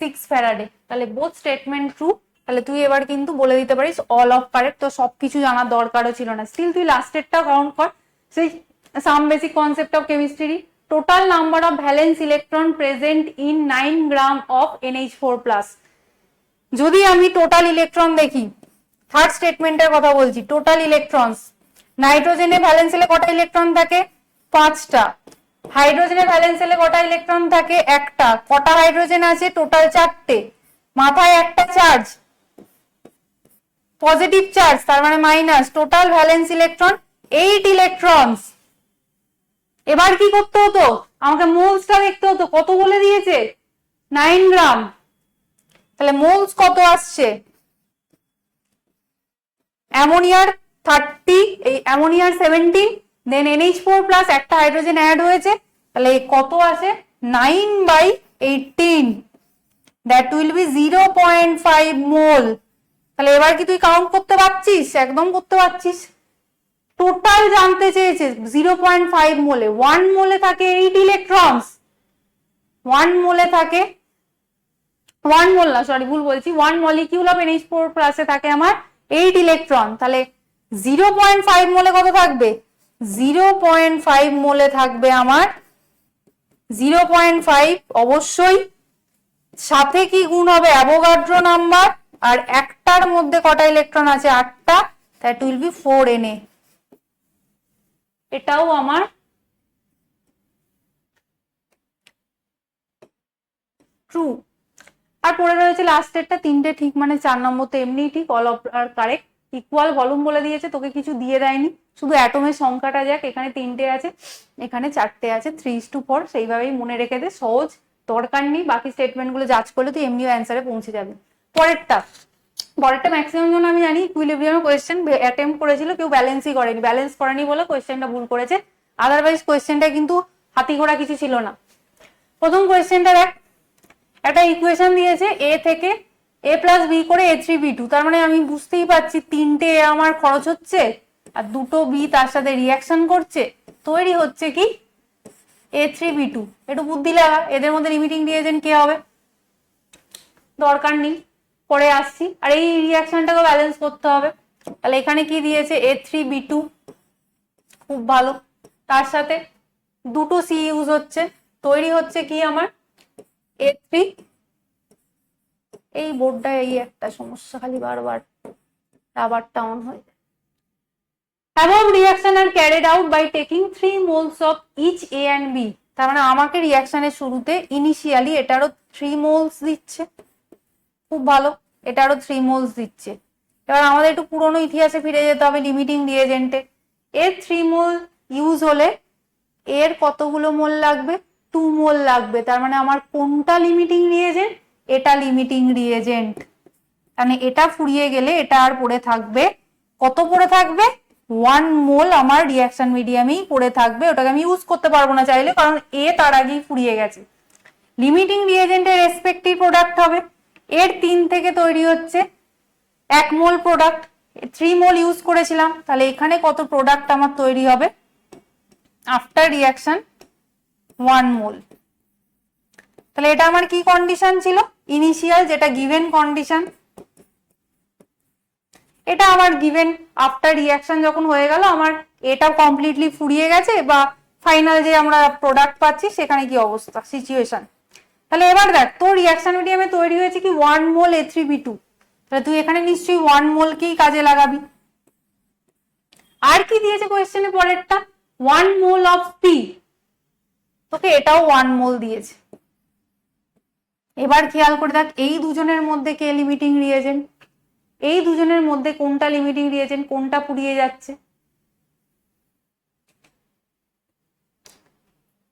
6 Faraday. তাহলে বোথ স্টেটমেন্ট ট্রু। তাহলে তুই এবার কিন্তু বলে দিতে পারিস অল অফ কারেক্ট। তো সবকিছু জানার দরকারও ছিল না, স্টিল তুই লাস্টেরটা কাউন্ট কর। সেই সাম basic concept of chemistry, total number of valence electron present in 9 gram of NH4+। যদি আমি টোটাল ইলেকট্রন দেখি, থার্ড স্টেটমেন্টের কথা বলছি, টোটাল ইলেকট্রনস, নাইট্রোজেনে ভ্যালেন্স সেলে কটা ইলেকট্রন থাকে? 5টা। হাইড্রোজেনে ভ্যালেন্স সেলে কটা ইলেকট্রন থাকে? একটা। কটা হাইড্রোজেন আছে? টোটাল 4টে। মাথায় একটা চার্জ, পজিটিভ চার্জ, তার মানে minus. Total valence electron 8 electrons. এবার কি করতে হতো? আমাকে মোলসটা দেখতে হতো, কত বলে দিয়েছে? 9 গ্রাম। তাহলে মোলস কত আসছে? অ্যামোনিয়ার 30, এই অ্যামোনিয়ার 17, দেন NH4+, একটা হাইড্রোজেন অ্যাড হয়েছে, তাহলে কত আছে? 9/18, দ্যাট উইল বি 0.5 মোল। তাহলে এবার কি তুই কাউন্ট করতে পারছিস? একদম করতে পারছিস। টোটাল জানতে চেয়েছে 0.5 মোলে। 1 মোলে থাকে 8 ইলেকট্রনস, 1 মোলে থাকে, 1 মোল না, সরি ভুল বলছি, 1 মলিকিউল অফ NH4+ এ থাকে আমার 8 ইলেকট্রন। তাহলে 0.5 মোলে কত থাকবে? 0.5 মোলে থাকবে আমার 0.5, অবশ্যই সাথে কি গুণ হবে? অ্যাভোগাড্রো নাম্বার, আর একটার মধ্যে কটা ইলেকট্রন আছে? 8টা, দ্যাট উইল বি 4Na। এটাও আমার ট্রু। আর পড়ে রয়েছে লাস্টেরটা, 3টে ঠিক, মানে 4 নম্বর তো এমনিই ঠিক, all of are correct. Equal volume বলে দিয়েছে, তোকে কিছু দিয়ে দেয়নি, শুধু অ্যাটমের সংখ্যাটা যাক, এখানে 3টে আছে, এখানে 4টে আছে, 3:4, সেইভাবেই মনে রেখে দে, সহজ, দরকার নেই। বাকি স্টেটমেন্ট গুলো যাচ করলে তুই এমনিও অ্যান্সারে পৌঁছে যাবি। পরেরটা ম্যাক্সিমাম জন আমি জানি ইকুইলিব্রিয়াম কোয়েশ্চেন অ্যাটেম্প্ট করেছিল, কেউ ব্যালেন্সই করেনি, ব্যালেন্স করেনি বলে কোয়েশ্চেনটা ভুল করেছে, আদারওয়াইজ কোয়েশ্চেনটা কিন্তু হাতি ঘোড়া কিছু ছিল না। প্রথম কোয়েশ্চেনটা দেখ, একটা ইকুয়েশন দিয়েছে A থেকে A+B করে A3B2, তার মানে আমি বুঝতেই পারছি 3টে A আমার খরচ হচ্ছে আর 2টো B তার সাথে রিয়াকশন করছে, তৈরি হচ্ছে কি A3B2। একটু বুদ্ধি লাগা, এদের মধ্যে লিমিটিং রিয়েজেন্ট কে হবে? দরকার নেই, পরে আসছি। আর এই রিয়াকশনটাকে ব্যালেন্স করতে হবে, তাহলে এখানে কি দিয়েছে? A3B2, খুব ভালো। তার সাথে 2টো C ইউজ হচ্ছে, তৈরি হচ্ছে কি আমার A3। এই বোর্ডটা এই একটা সমস্যা, খালি বারবার রাবারটা অন হয়ে যায়। Above reaction are carried out by taking 3 moles of each A and B। তার মানে আমাকে রিয়াকশনের শুরুতে ইনিশিয়ালি এটারও 3 মোলস দিচ্ছে, খুব ভালো, এটারও 3 মোলস দিচ্ছে। এবার আমাদের একটু পুরোনো ইতিহাসে ফিরে যেতে হবে, লিমিটিং রিয়েজেন্টে। এর 3 মোল ইউজ হলে এর কতগুলো মোল লাগবে? 2 মোল লাগবে। তার মানে আমার কোনটা লিমিটিং রিয়েজেন্ট? এটা লিমিটিং রিএজেন্ট, মানে এটা ফুরিয়ে গেলে এটা আর পড়ে থাকবে, কত পড়ে থাকবে, 1 মোল আমার রিয়াকশন মিডিয়ামেই পড়ে থাকবে, ওটাকে আমি ইউজ করতে পারবো না চাইলে, কারণ এ তার আগেই ফুরিয়ে গেছে। লিমিটিং রিএজেন্টের রেসপেক্টিভ প্রোডাক্ট হবে, এর 3 থেকে তৈরি হচ্ছে 1 মোল প্রোডাক্ট, 3 মোল ইউজ করেছিলাম, তাহলে এখানে কত প্রোডাক্ট আমার তৈরি হবে আফটার রিয়াকশন 1 মোল। তাহলে এটা আমার কি কন্ডিশন ছিল, ইনিশিয়াল, যেটা গিভেন কন্ডিশন। এটা আমার গিভেন আফটার রিয়াকশন যখন হয়ে গেল, আমার এটা কমপ্লিটলি ফুরিয়ে গেছে, বা ফাইনাল যে আমরা প্রোডাক্ট পাচ্ছি সেখানে কি অবস্থা, সিচুয়েশন। তাহলে এবার দেখ, তোর রিয়াকশন মিডিয়ামে তৈরি হয়েছে কি 1 মোল A3B2, তাহলে তুই এখানে নিশ্চয়ই 1 মোলকেই কাজে লাগাবি। আর কি দিয়েছে কোয়েশ্চেনে পরেরটা, 1 মোল অফ পি, তোকে এটাও 1 মোল দিয়েছে। এবার খেয়াল করে দেখ, এই দুজনের মধ্যে কে লিমিটিং রিএজেন্ট, এই দুজনের মধ্যে কোনটা লিমিটিং রিএজেন্ট, কোনটা পুড়িয়ে যাচ্ছে।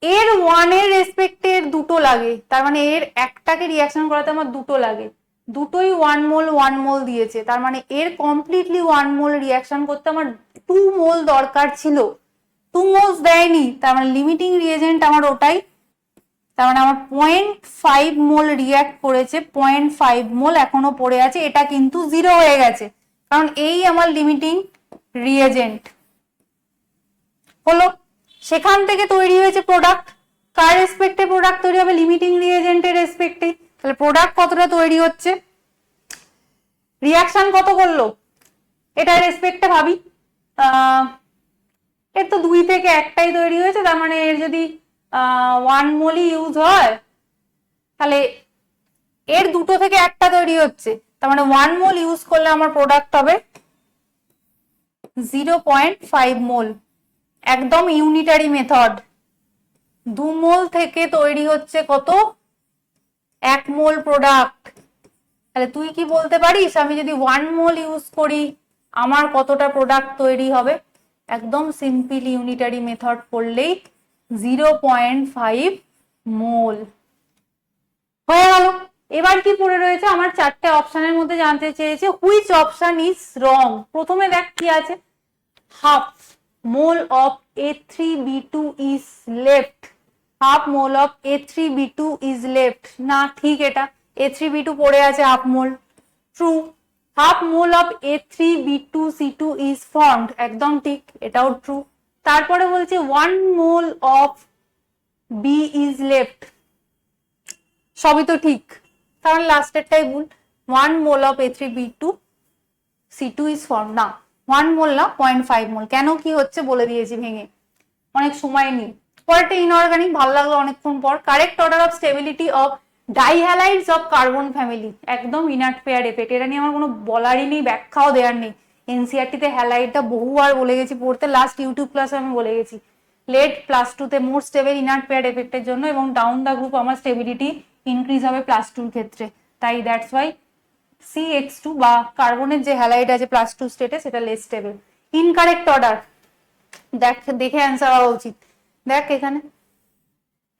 এর 1 এর রেসপেক্টে দুটো লাগে, তার মানে এর একটাকে রিয়াকশন করাতে আমার দুটো লাগে, দুটোই 1 মোল 1 মোল দিয়েছে, তার মানে এর কমপ্লিটলি 1 মোল রিয়াকশন করতে আমার 2 মোল দরকার ছিল, 2 মোলস দেয়নি, তার মানে লিমিটিং রিএজেন্ট আমার ওটাই, তার মানে আমার 0.5 মোল রিয়াক্ট করেছে, 0.5 মোল এখনো পড়ে আছে, এটা কিন্তু 0 হয়ে গেছে, কারণ এই আমার লিমিটিং রিএজেন্ট হলো। সেখান থেকে তৈরি হয়েছে প্রোডাক্ট, কার রেসপেক্টে প্রোডাক্ট তৈরি হবে, লিমিটিং রিএজেন্টের রেসপেক্টে। তাহলে প্রোডাক্ট কতটা তৈরি হচ্ছে, রিয়াকশন কত করলো, এটা রেসপেক্টে ভাবি, এর তো 2 থেকে একটাই তৈরি হয়েছে, তার মানে এর যদি 1 মোলই ইউজ হয়, তাহলে এর দুটো থেকে একটা তৈরি হচ্ছে, তার মানে 1 মোল ইউজ করলে আমার প্রোডাক্ট হবে 0.5 মোল, একদম ইউনিটারি মেথড। 2 মোল থেকে তৈরি হচ্ছে কত, 1 মোল প্রোডাক্ট। তাহলে তুই কি বলতে পারিস, আমি যদি 1 মোল ইউজ করি আমার কতটা প্রোডাক্ট তৈরি হবে, একদম সিম্পল ইউনিটারি মেথড করলেই 0.5 মোল হয়ে গেল। এবার কি পড়ে রয়েছে, আমার 4টে অপশনের মধ্যে জানতে চেয়েছে হুইচ অপশন ইজ রং। প্রথমে দেখ কি আছে, half mole of A3B2 is left, half mole of A3B2 is left, না ঠিক, এটা A3B2 পড়ে আছে half mole, true. Half mole of A3B2C2 is formed, একদম ঠিক, এটাও ট্রু। তারপরে বলছে 1 mole of B is left, সবই তো ঠিক, কারণ লাস্টেরটাই ভুল, 1 mole of A3B2C2 is formed, না 1 মোল না 0.5 মোল। কেন কি হচ্ছে বলে দিয়েছি ভেঙে, অনেক সময় নেই। পরেরটা ইনঅর্গানিক, ভালো লাগলো অনেকক্ষণ পর। Correct order of stability of dihalides of carbon family, একদম ইনার্ট পেয়ার এফেক্ট, এটা নিয়ে আমার কোনো বলারই নেই, ব্যাখ্যাও দেওয়ার নেই। এনসিআরটিতে হ্যালাইডটা বহুবার বলে গেছি পড়তে, লাস্ট ইউটিউব ক্লাসে আমি বলে গেছি, lead +2 more stable inert pair এফেক্টের জন্য, এবং ডাউন দ্য গ্রুপ আমার স্টেবিলিটি ইনক্রিজ হবে +2 ক্ষেত্রে, তাই দ্যাটস ওয়াই CH2 বা কার্বনের যে হ্যালাইড আছে +2 স্টেটে সেটা লেস স্টেবল। ইনকারেক্ট অর্ডার, দেখ দেখে অ্যান্সার হওয়া উচিত। দেখ এখানে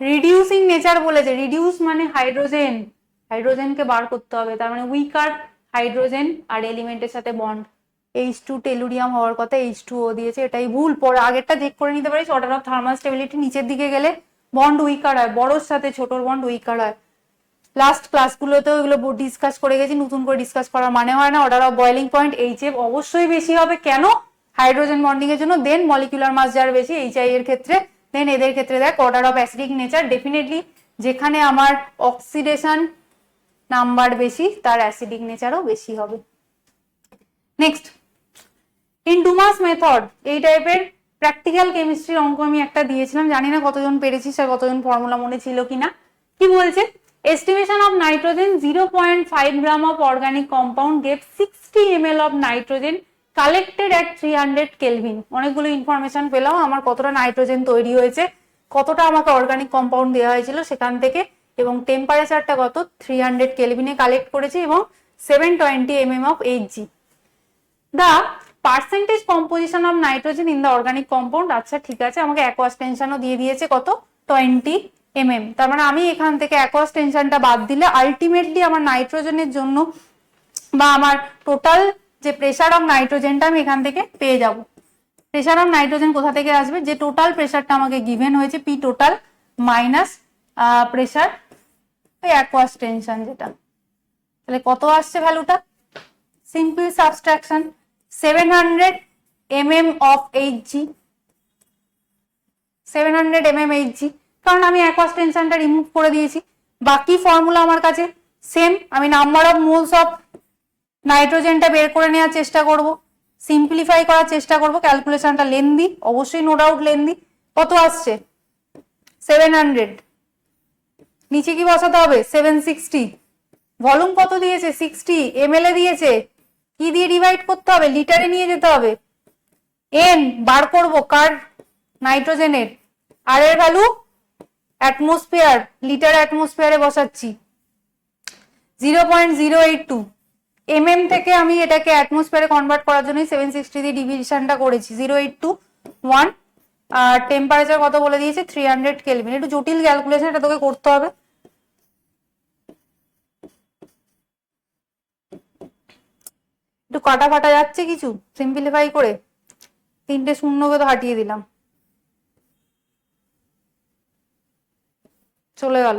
রিডিউসিং নেচার বলেছে, রিডিউস মানে হাইড্রোজেন, হাইড্রোজেনকে বার করতে হবে, তার মানে উইকার হাইড্রোজেন আর এলিমেন্টের সাথে বন্ড, H2 টেলুরিয়াম হওয়ার কথা, H2O দিয়েছে, এটাই ভুল। পরে আগেরটা চেক করে নিতে পারিস, অর্ডার অফ থার্মাল স্টেবিলিটি নিচের দিকে গেলে বন্ড উইকার হয়, বড়োর সাথে ছোটর বন্ড উইকার হয়। লাস্ট ক্লাসগুলোতেও এগুলো ডিসকাস করে গেছি, নতুন করে ডিসকাস করার মানে হয় না। Order of boiling point HF অবশ্যই বেশি হবে, কেন, হাইড্রোজেন বন্ডিং এর জন্য, দেন মলিকুলার মাস যার বেশি HI এর ক্ষেত্রে, দেন এদের ক্ষেত্রে দেখ order of acidic nature, definitely যেখানে আমার অক্সিডেশন নাম্বার বেশি তার অ্যাসিডিক নেচারও বেশি হবে। নেক্সট, ইন ডুমাস মেথড, এই টাইপের প্র্যাকটিক্যাল কেমিস্ট্রির অঙ্ক আমি একটা দিয়েছিলাম, জানি না কতজন পেরেছিস আর কতজন ফর্মুলা মনে ছিল কিনা। কি বলছে, estimation of nitrogen 0.5 gram of organic compound gave 60 ml of nitrogen collected at 300 Kelvin। অনেকগুলো ইনফরমেশন পেলাম আমার কতটা নাইট্রোজেন তৈরি হয়েছে, কতটা আমাকে অর্গানিক কম্পাউন্ড দেওয়া হয়েছিল সেখান থেকে, এবং টেম্পারেচারটা কত 300 কেলভিনে কালেক্ট করেছি, এবং 720 mm of Hg। The percentage composition of nitrogen in the organic compound, আচ্ছা ঠিক আছে, আমাকে অ্যাকোয়াস টেনশনও দিয়ে দিয়েছে কত 20 mm। তার মানে আমি এখান থেকে অ্যাকোয়াস টেনশনটা বাদ দিলে আলটিমেটলি আমার নাইট্রোজেনের জন্য বা আমার টোটাল যে প্রেসার অফ নাইট্রোজেনটা আমি এখান থেকে পেয়ে যাব। প্রেসার অফ নাইট্রোজেন কোথা থেকে আসবে, যে টোটাল প্রেসারটা আমাকে গিভেন হয়েছে পি টোটাল মাইনাস প্রেসার ওই অ্যাকোয়াস টেনশন যেটা, তাহলে কত আসছে ভ্যালুটা, simple subtraction 700 mm of Hg, 700 mm Hg, কারণ আমি অ্যাকোয়াস টেনশনটা রিমুভ করে দিয়েছি। বাকি ফর্মুলা আমার কাছে সেম, আমি নাম্বার অফ মোলস অফ নাইট্রোজেনটা বের করে নেওয়ার চেষ্টা করব, সিম্পলিফাই করার চেষ্টা করব। ক্যালকুলেশনটা লেন্দি, অবশ্যই নো ডাউট লেন্দি। কত আসছে 700, নিচে কি বসাতে হবে 760, ভলিউম কত দিয়েছে 60 ml এ দিয়েছে, কি দিয়ে ডিভাইড করতে হবে, লিটারে নিয়ে যেতে হবে। এন বার করব কার, নাইট্রোজেনের, আর এর ভ্যালু অ্যাটমসফিয়ার, লিটার অ্যাটমসফিয়ারে বসাচ্ছি 0.082 mm থেকে আমি এটাকে অ্যাটমসফিয়ারে কনভার্ট করার জন্য 760 দিয়ে ডিভিশনটা করেছি 0821। আর টেম্পারেচার কত বলে দিয়েছে 300 কেলভিন। একটু জটিল ক্যালকুলেশন, এটা তোকে করতে হবে। একটু কাটা ফাটা যাচ্ছে কিছু, সিম্পলিফাই করে 3টে শূন্যকে তো হাটিয়ে দিলাম, চলে গেল,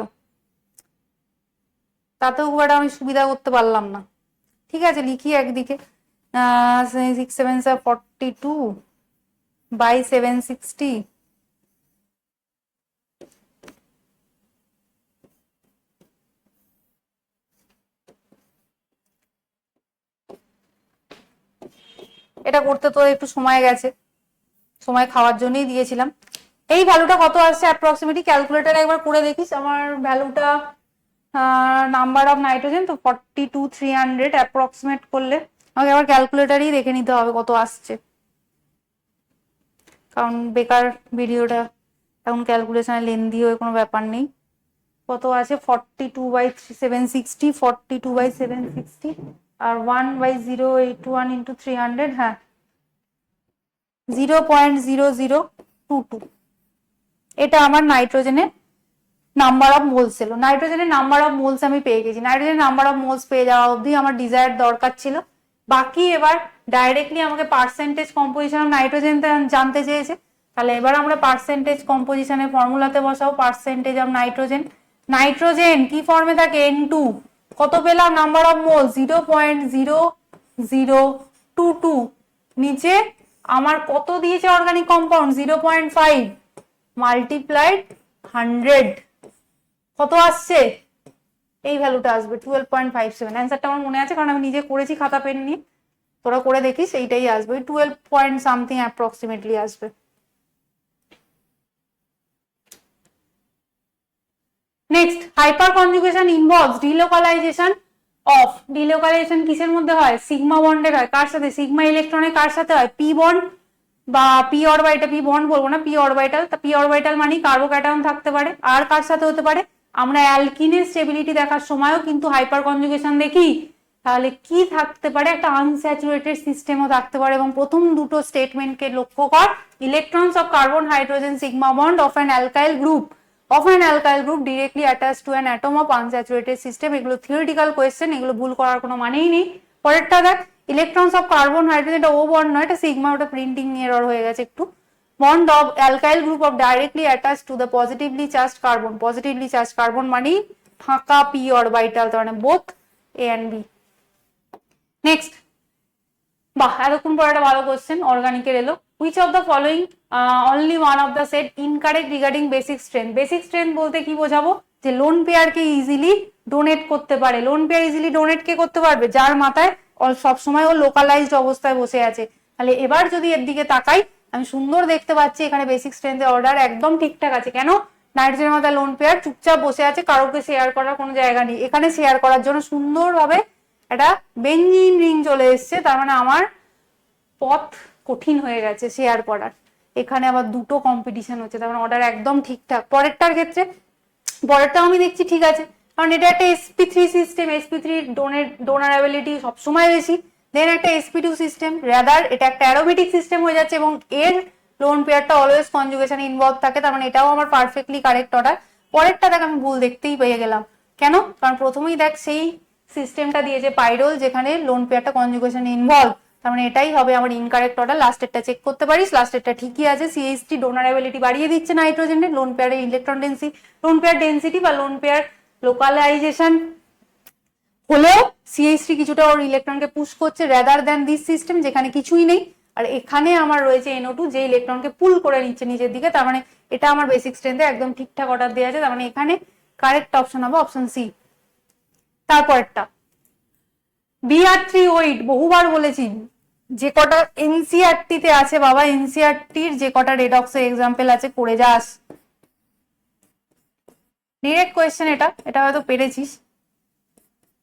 তাতেও খুব একটা আমি সুবিধা করতে পারলাম না। ঠিক আছে, লিখি একদিকে 6 7 42 বাই 760, এটা করতে তো একটু সময় গেছে, সময় খাওয়ার জন্যই দিয়েছিলাম। এই ভ্যালুটা কত আসছে অ্যাপ্রক্সিমেটলি, ক্যালকুলেটারে একবার করে দেখিস। আমার ভ্যালুটা নাম্বার অফ নাইট্রোজেন তো 42,300 অ্যাপ্রক্সিমেট করলে আমাকে আবার ক্যালকুলেটারই দেখে নিতে হবে কত আসছে, কারণ বেকার ভিডিওটা এখন ক্যালকুলেশনে লেন্দি হয়ে কোনো ব্যাপার নেই। কত আছে 42/760, 42/760 আর 1/081 ইন্টু 300, হ্যাঁ 0.0022। এটা আমার নাইট্রোজেনের নাম্বার অফ মোলস এলো। নাইট্রোজেনের নাম্বার অফ মোলস আমি পেয়ে গেছি। নাইট্রোজেনের নাম্বার অফ মোলস পেয়ে যাওয়া অবধি আমার ডিজায়ার দরকার ছিল। বাকি এবার ডাইরেক্টলি আমাকে পার্সেন্টেজ কম্পোজিশন অফ নাইট্রোজেন জানতে চেয়েছে, তাহলে এবার আমরা পার্সেন্টেজ কম্পোজিশনের ফর্মুলাতে বসাও পার্সেন্টেজ অফ নাইট্রোজেন। নাইট্রোজেন কি ফর্মে থাকে N2, কত পেলাম নাম্বার অফ মোল 0.0022, নিচে আমার কত দিয়েছে অর্গানিক কম্পাউন্ড 0.5 মাল্টিপ্লাইড 100, কত আসছে এই ভ্যালুটা আসবে 12.57। অ্যান্সারটা আমার মনে আছে কারণ আমি নিজে করেছি খাতা পেন নিয়ে, তোরা করে দেখিস এইটাই আসবে, 12 পয়েন্ট সামথিং অ্যাপ্রক্সিমেটলি আসবে। Next, hyper conjugation involves delocalization of. Delocalization কিসের মধ্যে হয়, সিগমা বন্ডের হয়। কার সাথে, সিগমা ইলেকট্রনের কার সাথে হয়, পি বন্ড বা পি অরবিটাল, পি বন্ড বলবো না, পি অরবিটাল। তা পি অরবিটাল মানে কার্বোক্যাটায়ন থাকতে পারে। আর কার সাথে হতে পারে, আমরা অ্যালকিনের স্টেবিলিটি দেখার সময়ও কিন্তু হাইপার কনজুগেশন দেখি, তাহলে কি থাকতে পারে, একটা আনস্যাচুরেটেড সিস্টেমও থাকতে পারে। এবং প্রথম দুটো স্টেটমেন্টকে লক্ষ্য কর, electrons of carbon hydrogen sigma bond of an alkyl group directly attached to an atom of unsaturated system। এগুলো থিওরিটিক্যাল কোয়েশ্চেন, এগুলো ভুল করার কোনো মানেই নেই। পরেরটা দেখ, ইলেকট্রনস অফ কার্বন হাইড্রোজেন, এটা ও বন্ড নয়, এটা সিগমা, ওটা প্রিন্টিং এরর হয়ে গেছে একটু। Bond of alkyl group of directly attached to the positively charged carbon, positively charge carbon মানেই ফাঁকা পি অরবিটাল, তার মানে both A and B. Next, বাহ এতক্ষণ পর একটা ভালো কোশ্চেন অর্গানিকের এলো। which of the following only one of the set incorrect regarding basic strength। Basic strength বলতে কি বোঝাবো, যে লোন পেয়ারকে ইজিলি ডোনেট করতে পারে। লোন পেয়ার ইজিলি ডোনেট কে করতে পারবে, যার মাথায় সবসময় ও লোকালাইজড অবস্থায় বসে আছে। তাহলে এবার যদি এর দিকে তাকাই, আমি সুন্দর দেখতে পাচ্ছি এখানে বেসিক স্ট্রেংথের অর্ডার একদম ঠিকঠাক আছে। কেন, নাইট্রোজেনের মাথায় লোন পেয়ার চুপচাপ বসে আছে, কারোকে শেয়ার করার কোনো জায়গা নেই। এখানে শেয়ার করার জন্য সুন্দরভাবে একটা বেঞ্জিন রিং চলে এসছে, তার মানে আমার পথ কঠিন হয়ে গেছে শেয়ার করার। এখানে আবার দুটো কম্পিটিশন হচ্ছে, তার মানে অর্ডার একদম ঠিকঠাক। পরেরটার ক্ষেত্রে, পরেরটাও আমি দেখছি ঠিক আছে, কারণ এটা একটা sp3 সিস্টেম, sp3 ডোনারেবিলিটি সবসময় বেশি। দেন একটা sp2 সিস্টেম, রাদার এটা একটা অ্যারোমেটিক সিস্টেম হয়ে যাচ্ছে, এবং এর লোন পেয়ারটা অলওয়েজ কনজুগেশন ইনভলভ থাকে, তার মানে এটাও আমার পারফেক্টলি কারেক্ট অর্ডার। পরেরটা দেখ আমি ভুল দেখতেই পেয়ে গেলাম, কেন? কারণ প্রথমেই দেখ সেই সিস্টেমটা দিয়েছে পাইরোল, যেখানে লোন পেয়ারটা কনজুগেশন ইনভলভ, তার মানে এটাই হবে আমার ইনকারেক্ট অর্ডার। লাস্টেরটা চেক করতে পারিস, লাস্টেরটা ঠিকই আছে। সিএইচটি ডোনারেবিলিটি বাড়িয়ে দিচ্ছে নাইট্রোজেনের, লোন পেয়ারের electron density, lone pair density বা লোন পেয়ার লোকালাইজেশন হলেও সিএইচটি কিছুটা ওর ইলেকট্রনকে পুশ করছে রাদার দ্যান দিস সিস্টেম যেখানে কিছুই নেই। আর এখানে আমার রয়েছে NO2 যে ইলেকট্রনকে পুল করে নিচ্ছে নিচের দিকে, তার মানে এটা আমার বেসিক স্ট্রেংথে একদম ঠিকঠাক অর্ডার দেওয়া আছে, তার মানে এখানে কারেক্ট অপশন হবে অপশন সি। তারপরেরটা BR308, বহুবার বলেছি যে কটা এনসিআরটি তে আছে বাবা, এনসিআরটির যে কটা রেডক্সের এক্সাম্পল আছে করে যাস। ডিরেক্ট কোয়েশ্চেন, এটা হয়তো পেরেছিস,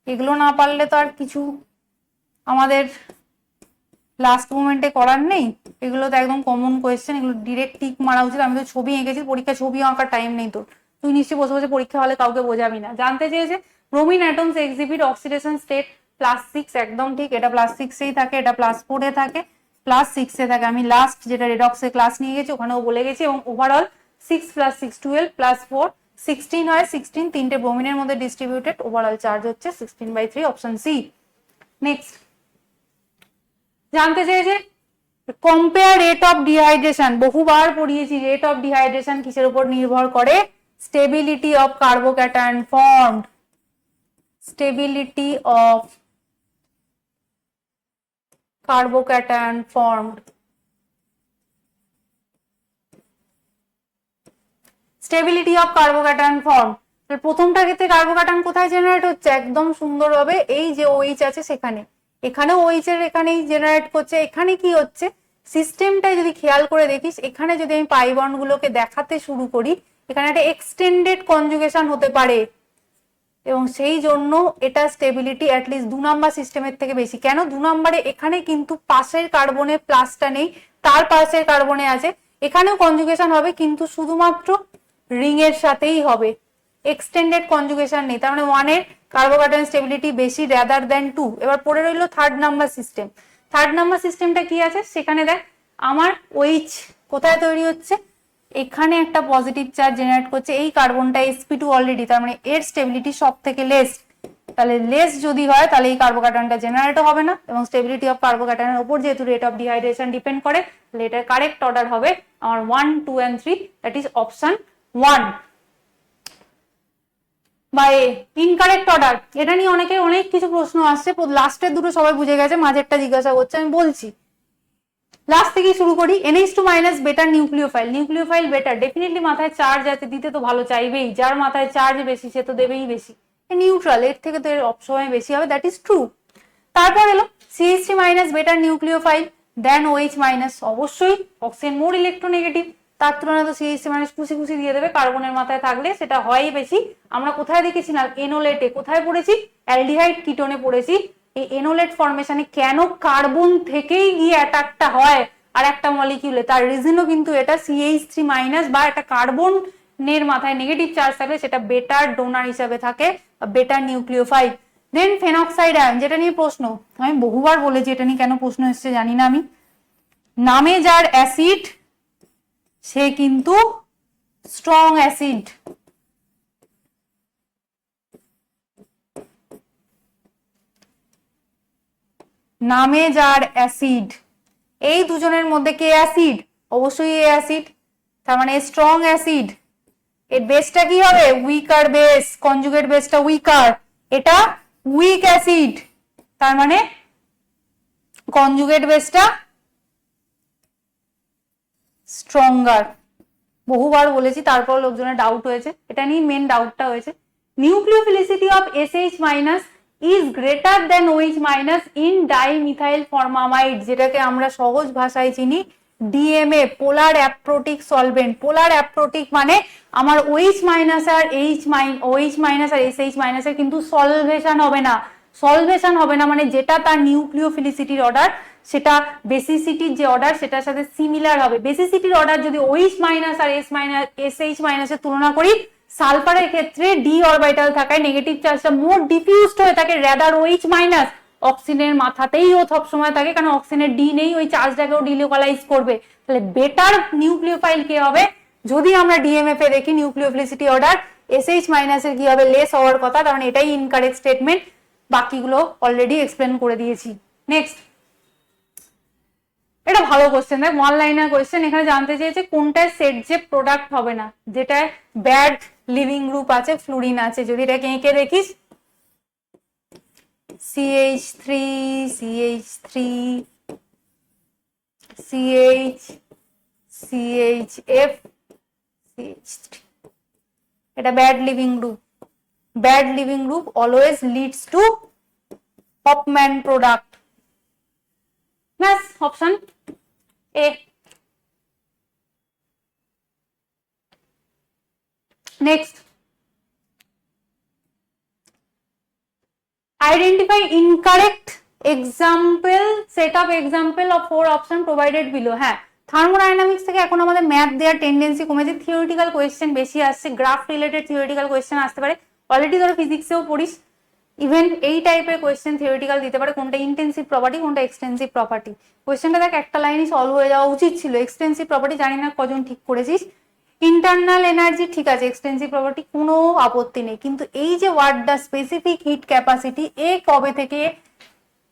এগুলো না পারলে তো আর কিছু আমাদের লাস্ট মোমেন্টে করার নেই। এগুলো তো একদম কমন কোয়েশ্চেন, এগুলো ডিরেক্ট টিক মারা উচিত। আমি তো ছবি এঁকেছি, পরীক্ষা ছবি আঁকার টাইম নেই তোর, তুই নিশ্চয়ই বসে বসে পরীক্ষা হলে কাউকে বোঝাবি না। জানতে চেয়েছে bromine atoms exhibit oxidation state +6, একদম ঠিক, এটা +6এই থাকে, এটা +4 এ থাকে, +6 এ থাকে। আমি লাস্ট যেটা রেডক্সে ক্লাস নিয়ে গেছি ওখানেও বলে গেছি। এবং ওভারঅল 6 + 6 12 +4 16 হয়, 16 তিনটে ব্রোমিনের মধ্যে ডিস্ট্রিবিউটেড, ওভারঅল চার্জ হচ্ছে 16/3, অপশন সি। নেক্সট জানতে চেয়েছে কম্পেয়ার রেট অফ ডিহাইড্রেশন, বহুবার পড়িয়েছি। রেট অফ ডিহাইড্রেশন কিসের উপর নির্ভর করে? Stability of carbocation formed, stability of carbocation formed, stability of carbocation form. প্রথমটা ক্ষেত্রে কার্বোক্যাটায়ন কোথায় জেনারেট হচ্ছে? একদম সুন্দরভাবে এই যে OH আছে সেখানে, এখানে OH এর এখানেই জেনারেট করছে। এখানে কি হচ্ছে সিস্টেমটাই যদি খেয়াল করে দেখিস, এখানে যদি আমি পাই বন্ড গুলোকে দেখাতে শুরু করি, এখানে একটা এক্সটেন্ডেড কনজুগেশন হতে পারে, এবং সেই জন্য এটা স্টেবিলিটি অ্যাটলিস্ট 2 নাম্বার সিস্টেমের থেকে বেশি। কেন 2 নাম্বারে? এখানে কিন্তু পাশের কার্বনে প্লাসটা নেই, তার পাশের কার্বনে আছে, এখানেও কনজুগেশন হবে কিন্তু শুধুমাত্র রিং এর সাথেই হবে, এক্সটেন্ডেড কনজুগেশন নেই। তার মানে 1 এর কার্বোক্যাটায়ন স্টেবিলিটি বেশি রাদার দ্যান 2। এবার পড়ে রইল third number system. Third number সিস্টেমটা কি আছে? সেখানে দেখ আমার OH কোথায় তৈরি হচ্ছে, এখানে একটা পজিটিভ চার্জ জেনারেট করছে, এই কার্বনটা sp2 অলরেডি, তার মানে এর স্টেবিলিটি সব থেকে লেস। তাহলে লেস যদি হয় তাহলে এই কার্বোক্যাটায়নটা জেনারেটও হবে না, এবং স্টেবিলিটি অফ কার্বোক্যাটায়নের উপর যেহেতু রেট অফ ডিহাইড্রেশন ডিপেন্ড করে, তাহলে এটার কারেক্ট অর্ডার হবে আমার 1, 2 and 3, দ্যাট ইজ অপশন 1 বা এ। ইনকারেক্ট অর্ডার, এটা নিয়ে অনেক কিছু প্রশ্ন আসছে। লাস্টের দুটো সবাই বুঝে গেছে, মাঝেরটা জিজ্ঞাসা করছে, আমি বলছি। লাস্ট থেকে শুরু করি। NH2- better nucleophile, nucleophile better, definitely মাথায় চার্জ আছে, দিতে তো ভালো চাইবেই, যার মাথায় চার্জ বেশি সে তো দেবেই বেশি। নিউট্রাল, এর থেকে তো এর অপসময় বেশি হবে, দ্যাট ইজ ট্রু। তারপর এলো CH3- বেটার নিউক্লিওফাইল দেন OH-, অবশ্যই অক্সিজেন মোর ইলেকট্রোনেগেটিভ, তার তুলনায় তো CH3- খুশি খুশি দিয়ে দেবে, কার্বনের মাথায় থাকলে সেটা হয়ই বেশি। আমরা কোথায় দেখেছিলাম? এনোলেটে। কোথায় পড়েছি? অ্যালডিহাইড কিটোনে পড়েছি। এই এনোলেট ফরমেশনে কেন কার্বন থেকেই গিয়ে অ্যাটাকটা হয় আর একটা মলিকিউলে, তার রিজনও কিন্তু এটা। CH3- বা একটা কার্বনের মাথায় নেগেটিভ চার্জ থাকলে সেটা বেটার ডোনার হিসাবে থাকে, বেটার নিউক্লিওফাইল। দেন ফেনক্সাইড আয়ন, যেটা নিয়ে প্রশ্ন, আমি বহুবার বলেছি এটা নিয়ে কেন প্রশ্ন এসছে জানি না আমি। নামে যার অ্যাসিড সে কিন্তু স্ট্রং অ্যাসিড, নামে যার অ্যাসিড, এই দুজনের মধ্যে কে অ্যাসিড? অবশ্যই এ অ্যাসিড, তার মানে স্ট্রং অ্যাসিড। এর বেসটা কি হবে? উইকার বেস, কনজুগেট বেসটা উইকার, এটা উইক অ্যাসিড, তার মানে কনজুগেট বেসটা স্ট্রঙ্গার। বহুবার বলেছি, তারপর লোকজনের ডাউট হয়েছে, এটা নিয়ে মেন ডাউটটা হয়েছে। Nucleophilicity of SH- is greater than OH- in dimethyl formamide, যেটাকে আমরা সহজ ভাষায় চিনি DMA, পোলার অ্যাপ্রোটিক সলভেন্ট। পোলার অ্যাপ্রোটিক মানে আমার OH- আর OH- আর SH- এর কিন্তু সলভেশন হবে না। সলভেশন হবে না মানে যেটা তার নিউক্লিওফিলিসিটির অর্ডার, সেটা বেসিসিটির যে অর্ডার সেটার সাথে সিমিলার হবে। বেসিসিটির অর্ডার যদি OH- আর SH- এর তুলনা করি, সালফারের ক্ষেত্রে ডি অরবিটাল থাকায় নেগেটিভ চার্জটা মোর ডিফিউজড হয়ে থাকে রাদার OH-। অক্সিজেনের মাথাতেই ও সব সময় থাকে, কারণ অক্সিজেনের ডি নেই, ওই চার্জটাকেও ডিলোকালাইজ করবে। তাহলে বেটার নিউক্লিওফাইল কে হবে? যদি আমরা DMF এ দেখি নিউক্লিওফিলিসিটি অর্ডার এসএইচ মাইনাসের কি হবে, লেস হওয়ার কথা, তার মানে এটাই ইনকারেক্ট স্টেটমেন্ট, বাকিগুলো অলরেডি এক্সপ্লেন করে দিয়েছি। নেক্সট, এটা ভালো কোশ্চেন, দেখ ওয়ান লাইনার কোশ্চেন, এখানে জানতে চেয়েছে কোনটায় সেট যে প্রোডাক্ট হবে না, যেটায় ব্যাড লিভিং গ্রুপ আছে, ফ্লুরিন আছে, যদি এটাকে এঁকে দেখিস CH3 CH3 CH CHF CH3, এটা bad leaving group, bad leaving group always leads to Hofmann product, ব্যাস option A. Next, identify incorrect example, set of example of 4 option provided below। হ্যাঁ, thermodynamics থেকে এখন আমাদের ম্যাথ দেওয়ার tendency কমেছে, theoretical question বেশি আসছে, গ্রাফ রিলেটেড থিওরিটিক্যাল কোয়েশ্চেন আসতে পারে, অলরেডি ধরো ফিজিক্সেও পড়িস, ইভেন এই টাইপের কোয়েশ্চেন থিওরিটিক্যাল দিতে পারে, কোনটা ইন্টেন্সিভ প্রপার্টি কোনটা এক্সটেন্সিভ প্রপার্টি। কোয়েশ্চেনটা দেখ একটা লাইনই সলভ হয়ে যাওয়া উচিত ছিল। এক্সটেন্সিভ প্রপার্টি জানি না কজন ঠিক করেছিস, ইন্টারনাল এনার্জি ঠিক আছে, এক্সটেন্সিভ প্রপার্টি কোনো আপত্তি নেই, কিন্তু এই যে ওয়ার্ডটা স্পেসিফিক হিট ক্যাপাসিটি, এ কবে থেকে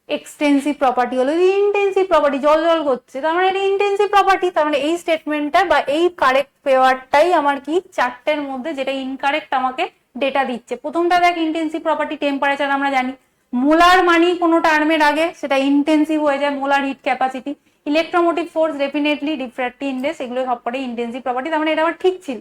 এক্সটেন্সিভ প্রপার্টি হলো, ইন্টেন্সিভ প্রপার্টি, জল জল করছে, তার মানে এটা ইন্টেন্সিভ প্রপার্টি, তার মানে এই স্টেটমেন্টটা বা এই কারেক্ট পেয়ারটাই আমার কি চারটের মধ্যে যেটা ইনকারেক্ট আমাকে ডেটা দিচ্ছে। প্রথমটা দেখ ইন্টেন্সিভ প্রপার্টি, টেম্পারেচার আমরা জানি, মোলার মানি কোনো টার্মের আগে সেটা ইন্টেন্সিভ হয়ে যায়, molar heat capacity, electromotive force definitely, diffractive index, এগুলো সবকটাই ইন্টেন্সিভ প্রপার্টি, তার মানে এটা আমার ঠিক ছিল।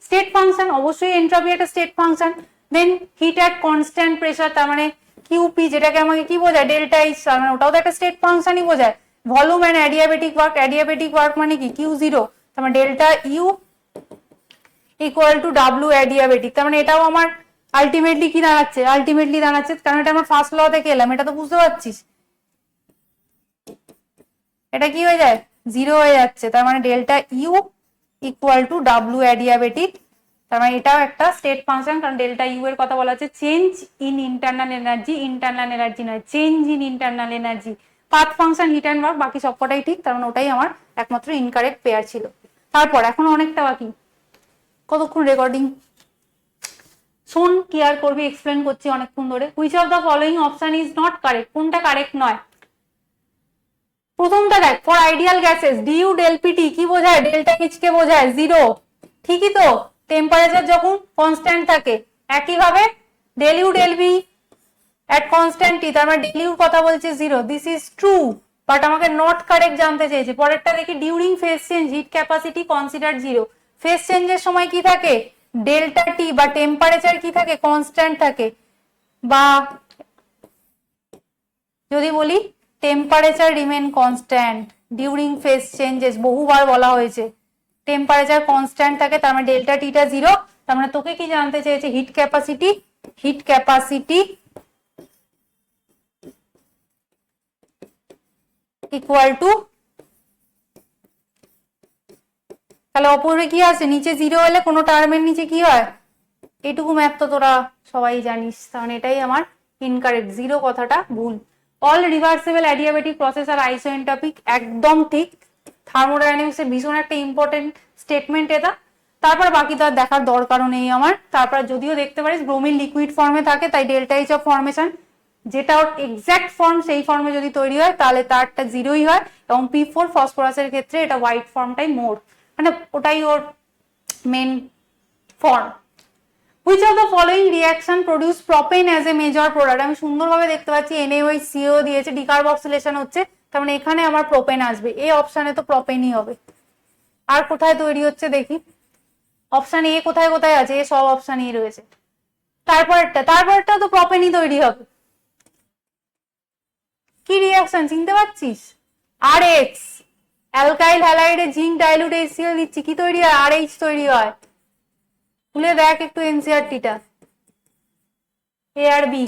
স্টেট ফাংশন, অবশ্যই এন্ট্রপি একটা state function, then heat at constant pressure, তার মানে কিউপি, যেটাকে আমাকে কি বোঝায় ডেল্টা এইচ, তার মানে ওটাও তো একটা স্টেট ফাংশনই বোঝায়। Volume and adiabatic work, adiabatic work মানে কি কিউ জিরো, তার মানে delta U equal to W adiabatic, তার মানে এটাও আমার আলটিমেটলি কি দাঁড়াচ্ছে, আলটিমেটলি দাঁড়াচ্ছে, কারণ এটা আমার ফার্স্ট ল থেকে এলাম, এটা তো বুঝতে পারছিস, এটা কি হয়ে যায় জিরো হয়ে যাচ্ছে, তার মানে delta U equal to W adiabatic, তার মানে এটাও একটা স্টেট ফাংশন, কারণ ডেল্টা ইউ এর কথা বলা হচ্ছে change in internal energy, internal energy নয়, change in internal energy. Path function, heat and work, বাকি সবকটাই ঠিক, তার মানে ওটাই আমার একমাত্র ইনকারেক্ট পেয়ার ছিল। তারপর এখন অনেকটা বাকি, কতক্ষণ রেকর্ডিং শোন, কি আর করবি, এক্সপ্লেন করছি অনেকক্ষণ ধরে। Which of the following option is not correct, কোনটা কারেক্ট নয়। প্রথমটা দেখ, for ideal gases d U del P T কি বোঝায়, ডেল্টা এইচ কে বোঝায় জিরো, ঠিকই তো, টেম্পারেচার যখন কনস্ট্যান্ট থাকে। একইভাবে del U del V at constant T, তার মানে ডেল ইউর কথা বলছে zero, this is true, but আমাকে নট কারেক্ট জানতে চেয়েছে। পরেরটা দেখি, during phase change heat capacity consider zero, phase চেঞ্জের সময় কি থাকে ডেল্টা টি, বা টেম্পারেচার কি থাকে কনস্ট্যান্ট থাকে, বা যদি বলি temperature remain constant during phase changes, বহুবার বলা হয়েছে, টেম্পারেচার কনস্ট্যান্ট থাকে, তার মানে ডেল্টা টিটা জিরো, তার মানে তোকে কি জানতে চেয়েছে hit capacity, hit capacity equal to, তাহলে অপরে কি আছে নিচে জিরো হলে কোনো টার্মের নিচে কি হয়, এটুকু ম্যাথ তো তোরা সবাই জানিস, তাহলে এটাই আমার ইনকারেক্ট, জিরো কথাটা ভুল। অল রিভার্সিবল অ্যাডিয়াবেটিক প্রসেস আর আইসোএন্ট্রপিক, একদম ঠিক, থার্মোডাইনামিক্স এর ভীষণ একটা ইম্পর্টেন্ট স্টেটমেন্ট এটা। তারপর বাকি তো আর দেখার দরকারও নেই আমার। তারপর যদিও দেখতে পারিস ব্রোমিন লিকুইড ফর্মে থাকে, তাই ডেল্টা এইচ অফ ফর্মেশন, যেটা ওর এক্সাক্ট ফর্ম সেই ফর্মে যদি তৈরি হয় তাহলে তারটা জিরোই হয়, এবং P4 ফসফরাসের ক্ষেত্রে এটা হোয়াইট ফর্মটাই মোর, মানে ওটাই ওর main form. Which of the following reaction produce propane as a major product? আমি সুন্দরভাবে দেখতে পাচ্ছি NaOH দিয়েছে, ডিকার্বক্সিলেশন হচ্ছে, তার মানে এখানে আমার প্রোপেন আসবে, এই অপশনে তো প্রোপেনই হবে। আর কোথায় তৈরি হচ্ছে দেখি, অপশন এ কোথায় কোথায় আছে, এ সব অপশনই রয়েছে। তারপরটা তো প্রোপেনই তৈরি হবে। কি রিঅ্যাকশন চিনতে পারছিস, RH, অ্যালকাইল হ্যালাইডে জিঙ্ক ডাইলুট HCl দিচ্ছি, কি তৈরি হয় RH তৈরি হয়, খুলে দেখ একটু এনসিআরটিটা, এ আর বি,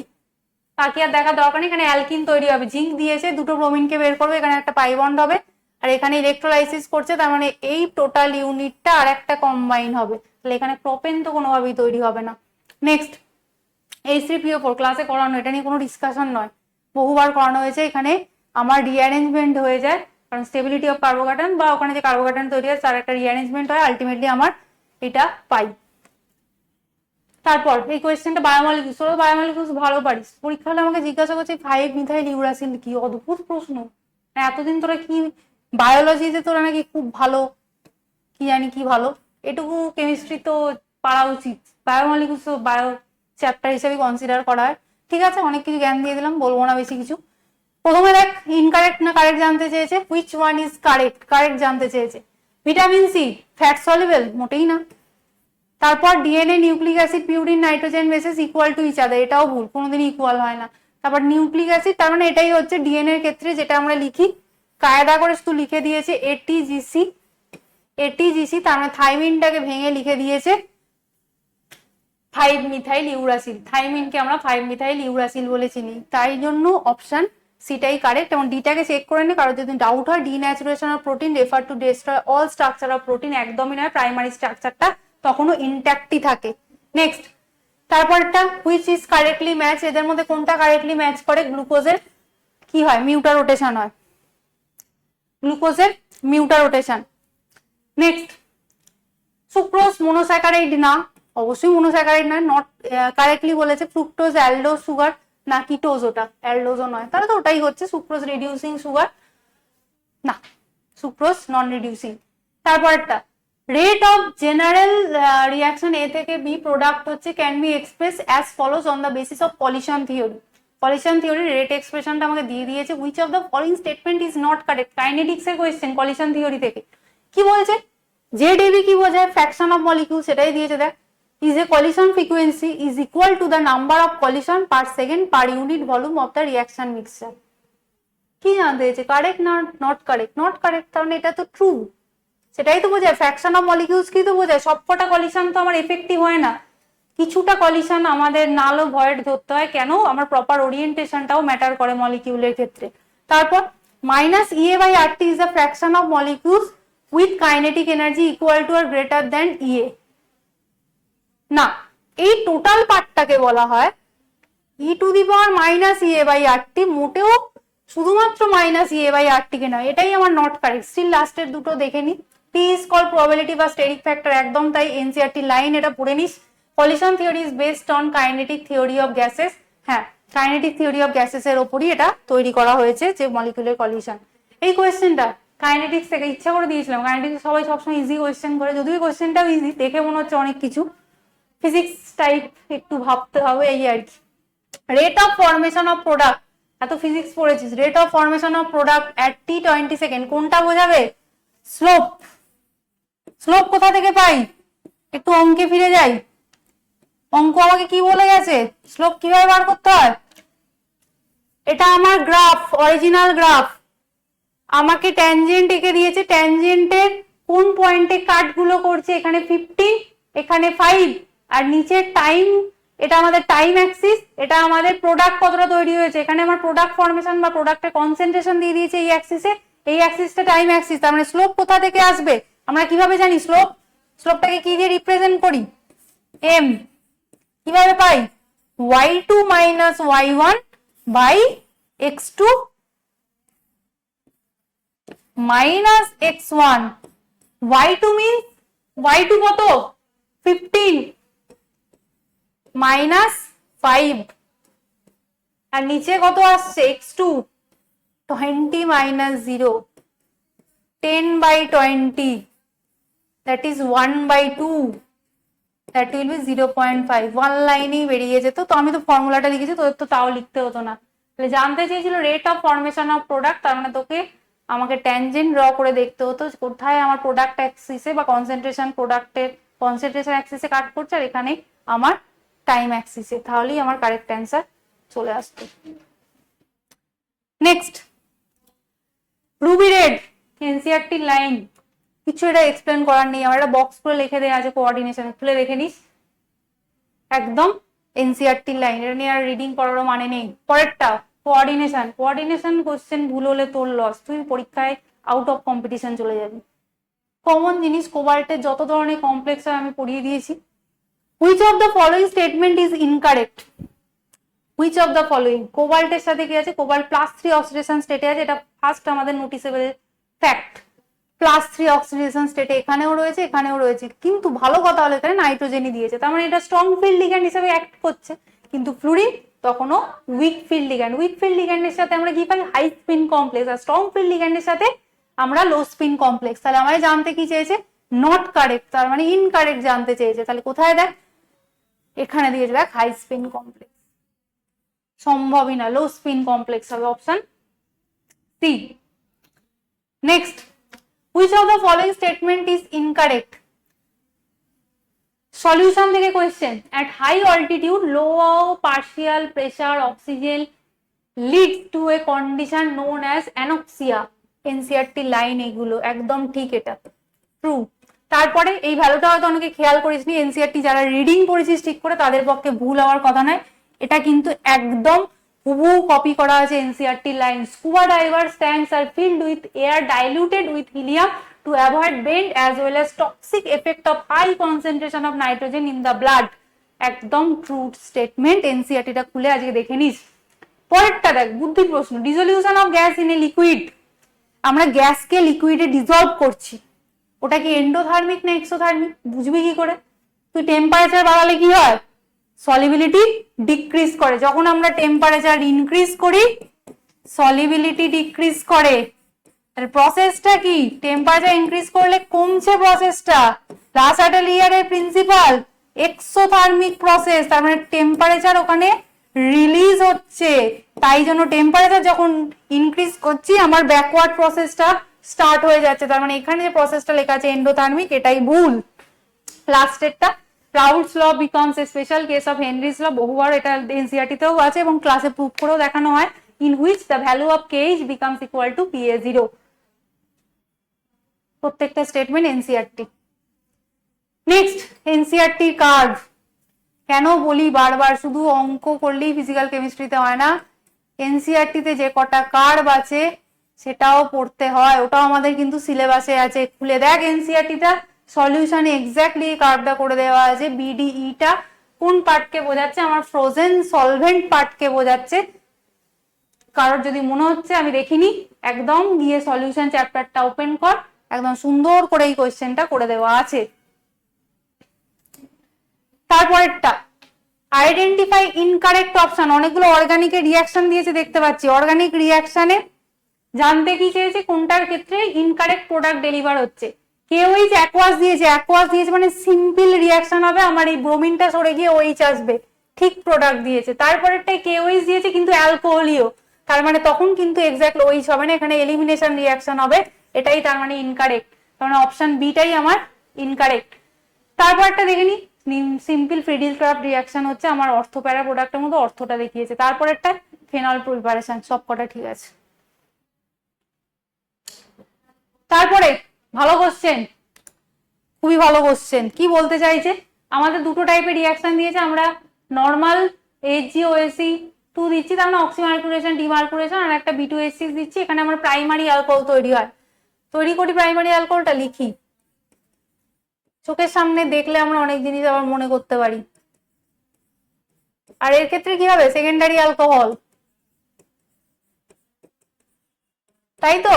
বাকি আর দেখার দরকার নেই, এখানে অ্যালকিন তৈরি হবে, জিঙ্ক দিয়েছে, দুটো ব্রোমিনকে বের করবে, এখানে একটা পাই বন্ড হবে, আর এখানে ইলেকট্রোলাইসিস করছে, তার মানে এই টোটাল ইউনিটটা আর একটা কম্বাইন হবে, তাহলে এখানে প্রোপেন তো কোনোভাবেই তৈরি হবে না। নেক্সট, H3PO4 ক্লাসে করানো, এটা নিয়ে কোনো ডিসকাশন নয়, বহুবার করানো হয়েছে, এখানে আমার রিঅ্যারেঞ্জমেন্ট হয়ে যায়, কারণ স্টেবিলিটি অফ কার্বোক্যাটায়ন বা ওখানে যে কার্বোক্যাটায়ন তৈরি হয় তার একটা রিঅ্যারেঞ্জমেন্ট হয়, আলটিমেটলি আমার এটা পাই। তারপর এই কোয়েশ্চেনটা বায়োমলিকুলস, তোরা বায়োমলিকুলস ভালো পারিস, পরীক্ষা হলে আমাকে জিজ্ঞাসা করছে 5 মিথাইল ইউরাসিল কি, অদ্ভুত প্রশ্ন। এতদিন তোরা কি বায়োলজিতে তোরা নাকি খুব ভালো, কি জানি কি ভালো, এটুকু কেমিস্ট্রি তো পারা উচিত, বায়োমলিকুলস তো বায়ো চ্যাপ্টার হিসেবে কনসিডার করা হয়। ঠিক আছে, অনেক কিছু জ্ঞান দিয়ে দিলাম, বলবো না বেশি কিছু। প্রথমে দেখ ইনকারেক্ট না কারেক্ট জানতে চেয়েছে, which one is correct, correct জানতে চেয়েছে। ভিটামিন সি ফ্যাট সলিউবল, মোটেই না। তারপর DNA nucleic acid purine nitrogen bases equal to each other, এটাও ভুল, কোনোদিন ইকুয়াল হয় না। তারপর নিউক্লিক অ্যাসিড, তার মানে এটাই হচ্ছে ডিএনএ এর ক্ষেত্রে যেটা আমরা লিখি, কায়দা করে শুধু লিখে দিয়েছে এটিজিসি, এটিজিসি, তার মানে থাইমিনটাকে ভেঙে লিখে দিয়েছে 5 মিথাইল ইউরাসিল, থাইমিনকে আমরা 5 মিথাইল ইউরাসিল বলে চিনি, তাই জন্য অপশন সিটাই কারেক্ট। এবং ডিটাকে চেক করে নে, কারোর যদি ডাউট হয়, ডিন্যাচুরেশন of protein refer to destroy all structure of protein, একদমই নয়, প্রাইমারি স্ট্রাকচারটা তখনও ইনট্যাক্টই থাকে। নেক্সট, তারপরটা হুইচ ইজ কারেক্টলি ম্যাচ, এদের মধ্যে কোনটা কারেক্টলি ম্যাচ করে, গ্লুকোজের কি হয়, মিউটার রোটেশন হয়, গ্লুকোজের mutarotation. Next, sucrose monosaccharide না, অবশ্যই মনোস্যাকারাইড নয়, নট কারেক্টলি বলেছে। ফ্রুক্টোজ অ্যালডোজ সুগার না, কিটোজ, ওটা অ্যালডোজও নয়, তাহলে তো ওটাই হচ্ছে সুক্রোজ রিডিউসিং সুগার, না সুক্রোজ নন রিডিউসিং। তারপরটা rate of general reaction A থেকে বি প্রোডাক্ট হচ্ছে can be express as follows on the basis of collision theory, collision theory rate এক্সপ্রেশনটা আমাকে দিয়ে দিয়েছে। Which of the following statement is not correct, kinetics এর question পলিশন theory থেকে। কি বলছে, জেড কি বোঝায়, ফ্র্যাকশন অফ মলিকিউল, সেটাই দিয়েছে দেখ। is a collision frequency is equal to the number of collision per second per unit volume of the reaction mixture, কি জানতে হয়েছে, কারেক্ট না নট কারেক্ট, নট কারেক্ট, কারণ এটা তো ট্রু, সেটাই তো বোঝায়। ফ্র্যাকশন অফ মলিকিউলস কি তো বোঝায়, সবকটা কলিশন তো আমার এফেক্টিভ হয় না, কিছুটা কলিশন আমাদের নাল ও ভয়েড ধরতে হয়, কেন, আমার প্রপার ওরিয়েন্টেশনটাও ম্যাটার করে মলিকিউলের ক্ষেত্রে। তারপর minus EA by RT is the fraction of molecules with kinetic energy equal to or greater than EA, না, এই টোটাল পার্টটাকে বলা হয় E to the power minus EA by RT, মোটেও শুধুমাত্র মাইনাস ইএ বাই আরটি কে নয়, এটাই আমার নট কারেক্ট। স্টিল লাস্টের দুটো দেখে নি, পি ইজ কল প্রবাবিলিটি বা স্টেরিক ফ্যাক্টর, একদম তাই, এনসিআরটি লাইন এটা পড়ে নিস। Collision theory is based on kinetic theory of gases, হ্যাঁ কাইনেটিক থিওরি অফ গ্যাসেস এর উপরই এটা তৈরি করা হয়েছে, যে মলিকুলার কলিশন। এই কোয়েশ্চেনটা কাইনেটিক্স থেকে ইচ্ছা করে দিয়েছিলাম, কাইনেটিক্স সবাই সবসময় ইজি কোয়েশ্চেন করে, যদিও কোয়েশ্চেনটাও ইজি, দেখে মনে হচ্ছে অনেক কিছু, ফিজিক্স টাইপ একটু ভাবতে হবে, এই আর কি। Rate of formation of product, এত ফিজিক্স পড়েছিস, rate of formation of product at T 20 second, কোনটা বোঝাবে, স্লোপ, স্লোপ কোথা থেকে পাই, একটু অঙ্কে ফিরে যাই, অঙ্ক আমাকে কি বলে গেছে, স্লোপ কিভাবে বার করতে হয়, এটা আমার গ্রাফ, অরিজিনাল গ্রাফ, আমাকে ট্যানজেন্ট এঁকে দিয়েছে, ট্যানজেন্টের কোন পয়েন্টে কাটগুলো করছে, এখানে 15, এখানে 5, আর নিচের টাইম, এটা আমাদের টাইম অ্যাক্সিস, এটা আমাদের প্রোডাক্ট কতটা তৈরি হয়েছে, এখানে আমার প্রোডাক্ট ফরমেশন বা প্রোডাক্টের কনসেন্ট্রেশন দিয়ে দিয়েছে এই অ্যাক্সিসে, এই অ্যাক্সিসটা টাইম অ্যাক্সিস, তার মানে স্লোপ কোথা থেকে আসবে, আমরা কিভাবে জানি স্লোপ, স্লোপটাকে কি দিয়ে রিপ্রেজেন্ট করি, এম, কিভাবে পাই, y2 minus y1 by x2 minus x1, y2 means y2 কত 15 মাইনাস 5, আর নিচে কত আসছে x2 20 minus 0, 10 by 20, that is 1 by 2, that will be 0.5, one লাইনেই বেরিয়ে যেত। তো আমি তো ফর্মুলাটা লিখেছি, তোদের তো তাও লিখতে হতো না। তাহলে জানতে চেয়েছিল rate of formation of product, তার মানে তোকে আমাকে ট্যানজেন্ট ড্র করে দেখতে হতো কোথায় আমার প্রোডাক্ট অ্যাক্সিসে বা কনসেন্ট্রেশন, প্রোডাক্টের কনসেন্ট্রেশন অ্যাক্সিসে কাট করছে, আর এখানে আমার টাইম অ্যাক্সিসে, তাহলেই আমার কারেক্ট অ্যান্সার চলে আসতো। Next, Ruby red NCERT line, কিছু এটা এক্সপ্লেন করার নেই, আমার একটা বক্স করে লিখে দেওয়া আছে কোঅর্ডিনেশন, খুলে দেখে নিস, একদম এনসিআরটি লাইন, এটা নিয়ে আর রিডিং করারও মানে নেই। পরেরটা কোঅর্ডিনেশন, কোঅর্ডিনেশন কোশ্চেন ভুল হলে তোর লস, তুই পরীক্ষায় আউট অফ কম্পিটিশন চলে যাবি। কমন জিনিস, কোবাল্টের যত ধরনের কমপ্লেক্স আমি পড়িয়ে দিয়েছি। Which of the following statement is incorrect, which of the following, কোবাল্টের সাথে কি আছে, কোবাল্ট +3 অক্সিডেশন স্টেটে আছে, এটা ফার্স্ট আমাদের নোটিসেবল ফ্যাক্ট। +3 অক্সিডেশন স্টেটে এখানেও রয়েছে, এখানেও রয়েছে, কিন্তু ভালো কথা হলো এখানে নাইট্রোজেনই দিয়েছে, তার মানে এটা স্ট্রং ফিল্ড লিগ্যান্ড হিসেবে অ্যাক্ট করছে। কিন্তু ফ্লুরিন তখনও weak field ligand, weak field লিগ্যান্ডের সাথে আমরা কি পাই, হাই স্পিন কমপ্লেক্স, আর স্ট্রং ফিল্ড লিগ্যান্ডের সাথে আমরা লো স্পিন কমপ্লেক্স। তাহলে আমায় জানতে কি চেয়েছে, নট কারেক্ট, তার মানে ইনকারেক্ট জানতে চেয়েছে। তাহলে কোথায় দেখ, এখানে দিয়েছে দেখ হাই স্পিন কমপ্লেক্স, সম্ভবই না, লো স্পিন কমপ্লেক্স হবে option C. Next, which of the following statement is incorrect? Solution থেকে question, at high altitude low partial pressure oxygen leads to a condition known as anoxia. NCERT line এগুলো একদম ঠিক, এটা true. তারপরে এই ভ্যালুটা হয়তো অনেকে খেয়াল করিসনি, এনসিআরটি যারা রিডিং পড়েছিস ঠিক করে তাদের পক্ষে ভুল হওয়ার কথা নয়, এটা কিন্তু একদম হুবহু কপি করা আছে NCERT line. Scuba divers tanks are filled with air diluted with helium to avoid bend as well as toxic effect of high concentration of nitrogen in the blood. একদম ট্রু স্টেটমেন্ট, এনসিআরটিটা খুলে আজকে দেখে নিস। পরেরটা দেখ, বুদ্ধি প্রশ্ন, dissolution of gas in a liquid, আমরা গ্যাসকে লিকুইডে ডিসলভ করছি, ওটা কি এন্ডোথার্মিক না এক্সোথার্মিক, বুঝবি কি করে? তুই টেম্পারেচার বাড়ালে কি হয়, সলিবিলিটি ডিক্রিজ করে, যখন আমরা টেম্পারেচার ইনক্রিজ করি সলিবিলিটি ডিক্রিজ করে। প্রসেসটা কি, টেম্পারেচার ইনক্রিজ করলে কমছে প্রসেসটা, লাসাটেলিয়ারের প্রিন্সিপাল, এক্সোথার্মিক প্রসেস, তার মানে টেম্পারেচার ওখানে রিলিজ হচ্ছে, তাই জন্য টেম্পারেচার যখন ইনক্রিজ করছি আমার ব্যাকওয়ার্ড প্রসেসটা স্টার্ট হয়ে যাচ্ছে, তার মানে এখানে যে প্রসেসটা লেখা আছে এন্ডোথার্মিক, এটাই ভুল। লাস্টেরটা, Raoult's law becomes a special case of Henry's law, বহুবার এটা এনসিআরটি তেও আছে এবং ক্লাসে প্রুভ করেও দেখানো হয়, in which the value of KH becomes equal to PA0। প্রত্যেকটা statement NCERT. Next, NCERT curve, কেন বলি বারবার, শুধু অঙ্ক করলেই ফিজিক্যাল কেমিস্ট্রিতে হয় না, এনসিআরটিতে যে কটা কার্ভ আছে সেটাও পড়তে হয়, ওটাও আমাদের কিন্তু সিলেবাসে আছে। খুলে দেখ এনসিআরটিটা, সলিউশনে এক্স্যাক্টলি কার্ভটা করে দেওয়া আছে, বিডিইটা কোন পার্টকে বোঝাচ্ছে, আমার ফ্রোজেন সলভেন্ট পার্টকে বোঝাচ্ছে। কারোর যদি মনে হচ্ছে আমি দেখিনি, একদম গিয়ে সলিউশন চ্যাপ্টারটা ওপেন কর, একদম সুন্দর করে এই কোয়েশ্চেনটা করে দেওয়া আছে। তারপরেরটা, আইডেন্টিফাই ইনকারেক্ট অপশন, অনেকগুলো অর্গানিকের রিয়াকশন দিয়েছে দেখতে পাচ্ছি, অর্গানিক রিয়াকশনে জানতে কি চেয়েছে, কোনটার ক্ষেত্রে ইনকারেক্ট প্রোডাক্ট ডেলিভার হচ্ছে। কেওইচ অ্যাকোয়াস দিয়েছে, অ্যাকোয়াস দিয়েছে মানে সিম্পল রিয়াকশন হবে, আমার এই ব্রোমিনটা সরে গিয়ে ওইচ আসবে, ঠিক প্রোডাক্ট দিয়েছে। তারপরেরটাই কেওইচ দিয়েছে কিন্তু অ্যালকোহলিও, তার মানে তখন কিন্তু এক্স্যাক্ট ওইচ হবে না, এখানে এলিমিনেশন রিয়াকশন হবে, এটাই তার মানে ইনকারেক্ট, তার মানে অপশন বিটাই আমার ইনকারেক্ট। তারপরটা দেখে নি, সিম্পল ফ্রিডিল ক্রাফট রিয়াকশন হচ্ছে আমার অর্থোপ্যারা প্রোডাক্টের মতো, অর্থটা দেখিয়েছে। তারপরেরটা ফেনল প্রিপারেশন, সবকটা ঠিক আছে। তারপরে ভালো কোশ্চেন, খুবই ভালো কোশ্চেন, কি বলতে চাইছে, আমাদের দুটো টাইপের রিয়াকশন দিয়েছে, আমরা নর্মাল HgOAc2 দিচ্ছি, তার মানে অক্সিমার্কুরেশন ডিমার্কুরেশন, আর একটা B2H6 দিচ্ছি, এখানে আমার প্রাইমারি অ্যালকোহল তৈরি হয়, তৈরি করি প্রাইমারি অ্যালকোহলটা লিখি, চোখের সামনে দেখলে আমরা অনেক জিনিস আবার মনে করতে পারি। আর এর ক্ষেত্রে কি হবে, সেকেন্ডারি অ্যালকোহল, তাই তো,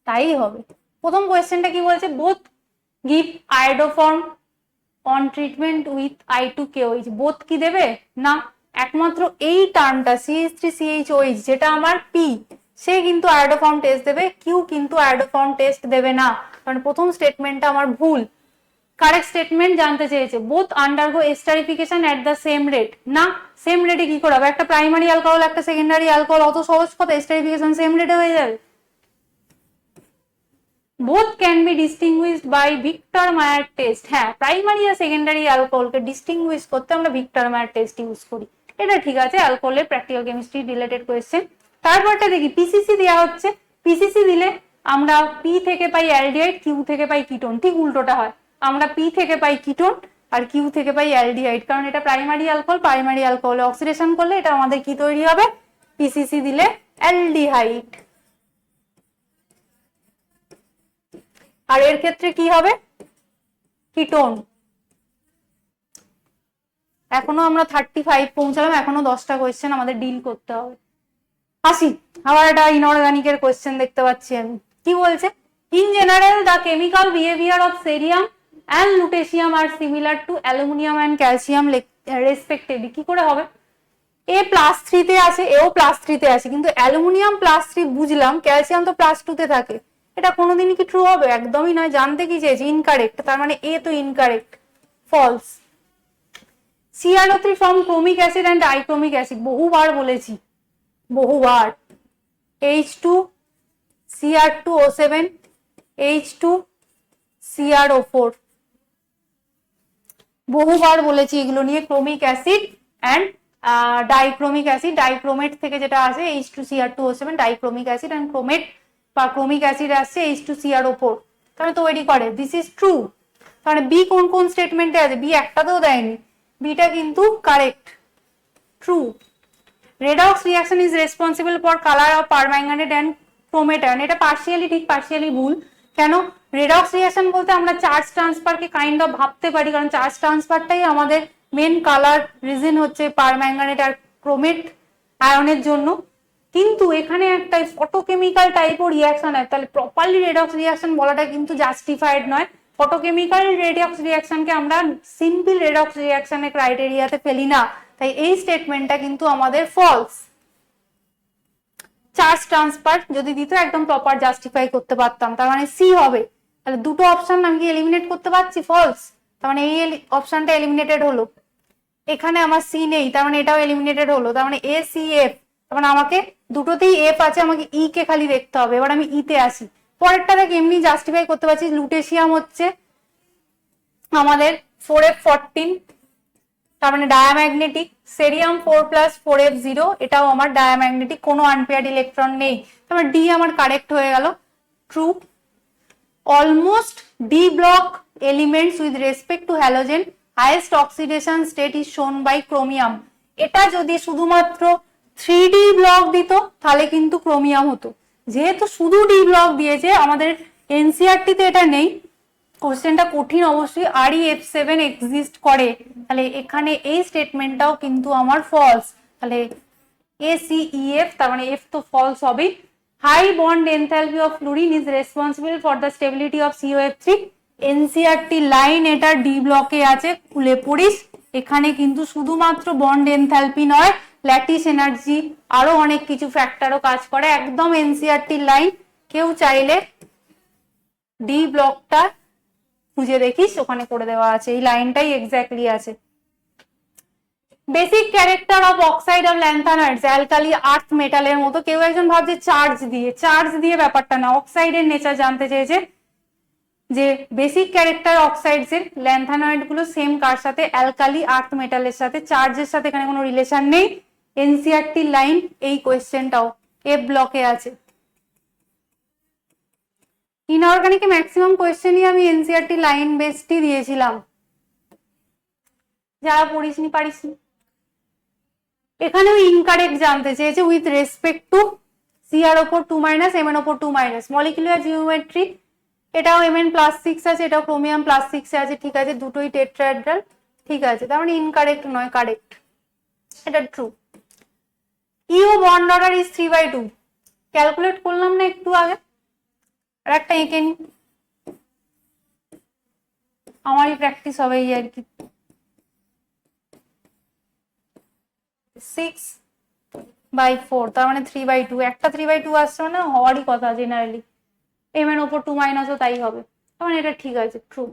তাই হবে। প্রথম কোয়েশ্চেনটা কি বলছে, both give iodoform on treatment with I2KOH, both কি দেবে না, একমাত্র এই টার্মটা CH3CHOH যেটা আমার পি, সে কিন্তু আয়োডোফর্ম টেস্ট দেবে, কিউ কিন্তু আয়োডোফর্ম টেস্ট দেবে না, কারণ প্রথম স্টেটমেন্টটা আমার ভুল। কারেক্ট স্টেটমেন্ট জানতে চেয়েছে, both undergo esterification at the same rate, না সেম রেটে কি করে হবে, একটা প্রাইমারি অ্যালকোহল একটা সেকেন্ডারি অ্যালকোহল, অত সহজ কথা, এস্টারিফিকেশন সেম রেটে হয়ে যাবে। both can be distinguished by Victor Meyer test, হ্যাঁ প্রাইমারি আর সেকেন্ডারি অ্যালকোহলকে ডিস্টিংগুইশ করতে আমরা ভিক্টর মায়ার টেস্ট ইউজ করি, এটা ঠিক আছে, অ্যালকোহলের প্র্যাকটিক্যাল কেমিস্ট্রি রিলেটেড কোয়েশ্চেন। তারপরটা দেখি, পিসিসি দেওয়া হচ্ছে, পিসিসি দিলে আমরা পি থেকে পাই অ্যালডিহাইড, কিউ থেকে পাই কিটোন, ঠিক উল্টোটা হয়, আমরা পি থেকে পাই কিটোন আর কিউ থেকে পাই অ্যালডিহাইড, কারণ এটা প্রাইমারি অ্যালকোহল, প্রাইমারি অ্যালকোহলে অক্সিডেশন করলে এটা আমাদের কি তৈরি হবে, পিসিসি দিলে অ্যালডিহাইড। আর এর ক্ষেত্রে কি হবে, কিটোন। এখনো আমরা 35 পৌঁছালাম, এখনো 10টা কোয়েশ্চেন আমাদের ডিল করতে হবে। আসি আবার একটা ইনঅর্গানিকের কোয়েশ্চেন দেখতে পাচ্ছি আমি, কি বলছে, In general, the chemical behavior of cerium and lutetium are similar to aluminum and calcium respectively. কি করে হবে? এ +3 তে আছে, এও +3 তে আছে, কিন্তু অ্যালুমিনিয়াম +3 বুঝলাম, ক্যালসিয়াম তো +2 তে থাকে। এটা কোনোদিনই কি ট্রু হবে? একদমই নয়। জানতে কি চেয়েছি? ইনকারেক্ট। তার মানে এ তো incorrect, false. CrO3 from chromic acid and dichromic acid, বহুবার বলেছি, বহুবার। H2 Cr2O7 H2 CrO4, বহুবার বলেছি এগুলো নিয়ে। Chromic acid and dichromic acid, dichromate থেকে যেটা আসে H2Cr2O7, dichromic acid and chromate বা ক্রোমিক অ্যাসিড আসছে H2CrO4, তাহলে তৈরি করে। This is true. তাহলে বি কোন কোন স্টেটমেন্টে আছে? বি একটাতেও দেয়নি, বিটা কিন্তু correct, true. Redox reaction is responsible for colour of permanganate and chromate আয়ন, এটা পার্শিয়ালি ঠিক পার্শিয়ালি ভুল। কেন? রেডক্স রিঅ্যাকশন বলতে আমরা চার্জ ট্রান্সফারকে কাইন্ড অফ ভাবতে পারি, কারণ চার্জ ট্রান্সফারটাই আমাদের মেন কালার রিজন হচ্ছে পারম্যাঙ্গানেট আর ক্রোমেট আয়নের জন্য। কিন্তু এখানে একটা ফটোকেমিক্যাল টাইপের রিঅ্যাকশন হয়, তাহলে প্রপারলি রেডক্স রিঅ্যাকশন বলাটা কিন্তু জাস্টিফাইড নয়। ফটোকেমিক্যাল রেডক্স রিঅ্যাকশনকে আমরা সিম্পল রেডক্স রিঅ্যাকশনের ক্রাইটেরিয়াতে ফেলি না, তাই এই স্টেটমেন্টটা কিন্তু আমাদের ফলস। চার্জ ট্রান্সফার যদি দিত একদম প্রপার জাস্টিফাই করতে পারতাম, তার মানে সি হবে। তাহলে দুটো অপশন আমি কি এলিমিনেট করতে পারছি? ফলস। তার মানে এই অপশনটা এলিমিনেটেড হলো। এখানে আমার সি নেই, তার মানে এটাও এলিমিনেটেড হলো। তার মানে এ সি এফ, তার মানে আমাকে দুটোতেই এফ আছে, আমাকে ই কে খালি দেখতে হবে। এবার আমি ইতে আসি, পরেরটা দেখ এমনি জাস্টিফাই করতে পারছি। লুটেশিয়াম হচ্ছে আমাদের 4f14, তার মানে ডায়াম্যাগনেটিক। সেরিয়াম 4+4f0, এটাও আমার ডায়াম্যাগনেটিক, কোনো আনপেয়ার্ড ইলেকট্রন নেই। তার মানে ডি আমার কারেক্ট হয়ে গেল, true. Almost d block elements with respect to halogen highest oxidation state is shown by chromium. এটা যদি শুধুমাত্র 3D ব্লক দিত তাহলে কিন্তু ক্রোমিয়াম হতো। যেহেতু শুধু ডি ব্লক দিয়েছে, আমাদের এনসিআরটি তে এটা নেই, কোশ্চেনটা কঠিন অবশ্যই। ReF7 এক্সিস্ট করে, তাহলে এখানে এই স্টেটমেন্টটাও কিন্তু আমার ফলস। তাহলে ACEF, তার মানে এফ তো ফলস হবে। High bond enthalpy of fluorine is responsible for the stability of COF3, NCERT line এটা ডি ব্লকে আছে, খুলে পড়িস। এখানে কিন্তু শুধুমাত্র বন্ড এনথালপি নয়, ল্যাটিস এনার্জি আরো অনেক কিছু ফ্যাক্টরও কাজ করে। একদম এনসিআরটি লাইন, কেউ চাইলে ডি ব্লকটা খুঁজে দেখিস, ওখানে করে দেওয়া আছে, এই লাইনটাই এক্স্যাক্টলি আছে। Basic character of oxide of lanthanoids, alkali earth মেটালের মতো। কেউ একজন ভাবছে চার্জ দিয়ে, চার্জ দিয়ে ব্যাপারটা না, অক্সাইডের নেচার জানতে চেয়েছে, যে বেসিক ক্যারেক্টার অক্সাইডস এর ল্যান্থানয়েড গুলো সেম কার সাথে? অ্যালকালি আর্থ মেটালের সাথে। চার্জের সাথে এখানে কোনো রিলেশন নেই। এনসিআরটি লাইন এই কোয়েশ্চেনটাও এফ ব্লকে আছে। ইনঅর্গানিকে ম্যাক্সিমাম কোয়েশ্চেনই আমি এনসিআরটি লাইন বেসডই দিয়েছিলাম, যারা পড়িসনি পারিসনি। এখানেও ইনকারেক্ট জানতে চেয়েছে with respect two CrO4 2- MnO4 2-। Molecular geometry, এটাও Mn+6 আছে, এটাও ক্রোমিয়াম +6 আছে, ঠিক আছে, দুটোই টেট্রাহেড্রাল, ঠিক আছে। তার মানে ইনকারেক্ট নয়, কারেক্ট, এটা true. U bond order is 3/2, calculate করলাম না একটু আগে, আর একটা এঁকে নি, আমারই প্র্যাকটিস হবে এই আর কি। 6/4, তার মানে 3/2, একটা 3/2 আসছে মানে হওয়ারই কথা জেনারেলি। Mn/2 - তাই হবে, তার মানে এটা ঠিক আছে, ট্রু।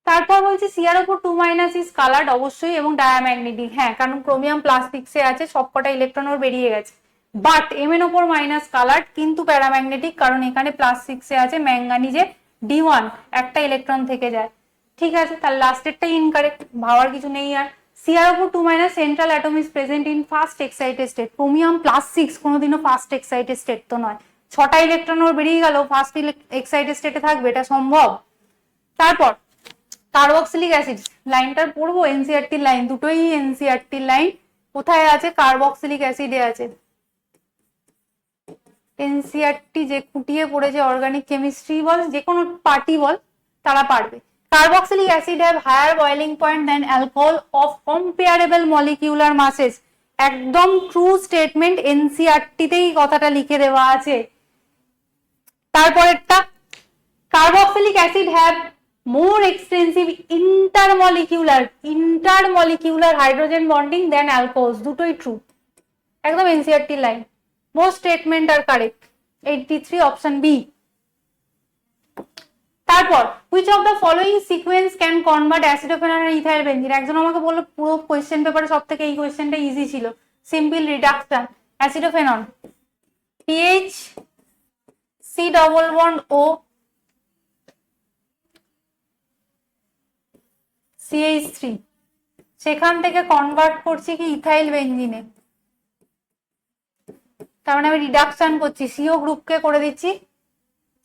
তারপর বলছি CrO4 2- ইজ কালার্ড, অবশ্যই, এবং ডায়াম্যাগনেটিক, হ্যাঁ, কারণ ক্রোমিয়াম +6 এ আছে, সবকটা ইলেকট্রন ওর বেরিয়ে গেছে। বাট MnO4- কালার্ড, কিন্তু প্যারাম্যাগনেটিক, কারণ এখানে +6 এ আছে ম্যাঙ্গানিজে D1, একটা ইলেকট্রন থেকে যায়, ঠিক আছে। তাহলে লাস্টেরটাই ইনকারেক্ট, ভাবার কিছু নেই আর। CrO4 2- central atom is present in first excited state. Chromium +6 কোনোদিনও ফার্স্ট এক্সাইটেড স্টেট তো নয়, 6টা ইলেকট্রন ওর বেরিয়ে গেল, ফার্স্ট এক্সাইটেড স্টেটে থাকবে, এটা সম্ভব? তারপর কার্বক্সিলিক অ্যাসিড, লাইনটার পড়বো, এনসিআরটি লাইন, দুটোই এনসিআরটি লাইন। কোথায় আছে? কার্বক্সিলিক অ্যাসিডে আছে। এনসিআরটি যে খুঁটিয়ে পড়েছে অর্গানিক কেমিস্ট্রি বল, যে কোনো পার্টি বল, তারা পারবে। Carboxylic acid have higher boiling point than alcohol of comparable molecular masses, একদম ট্রু স্টেটমেন্ট, এনসিআরটি তেই কথাটা লিখে দেওয়া আছে। তারপরেরটা Carboxylic acid have more extensive intermolecular hydrogen bonding than alcohols. দুটোই true. একদম NCERT line. Most statement are correct. 83 option B. তারপর which of the following sequence can convert acetophenone and ethyl benzene? একজন আমাকে বললো পুরো কোয়েশ্চেন পেপারে সব থেকে এই কোয়েশ্চেনটা ইজি ছিল, simple reduction, acetophenone PH C double bond O CH3, সেখান থেকে কনভার্ট করছি কি ইথাইল বেনজিনে, তার মানে আমি রিডাকশন করছি, সিও গ্রুপকে করে দিচ্ছি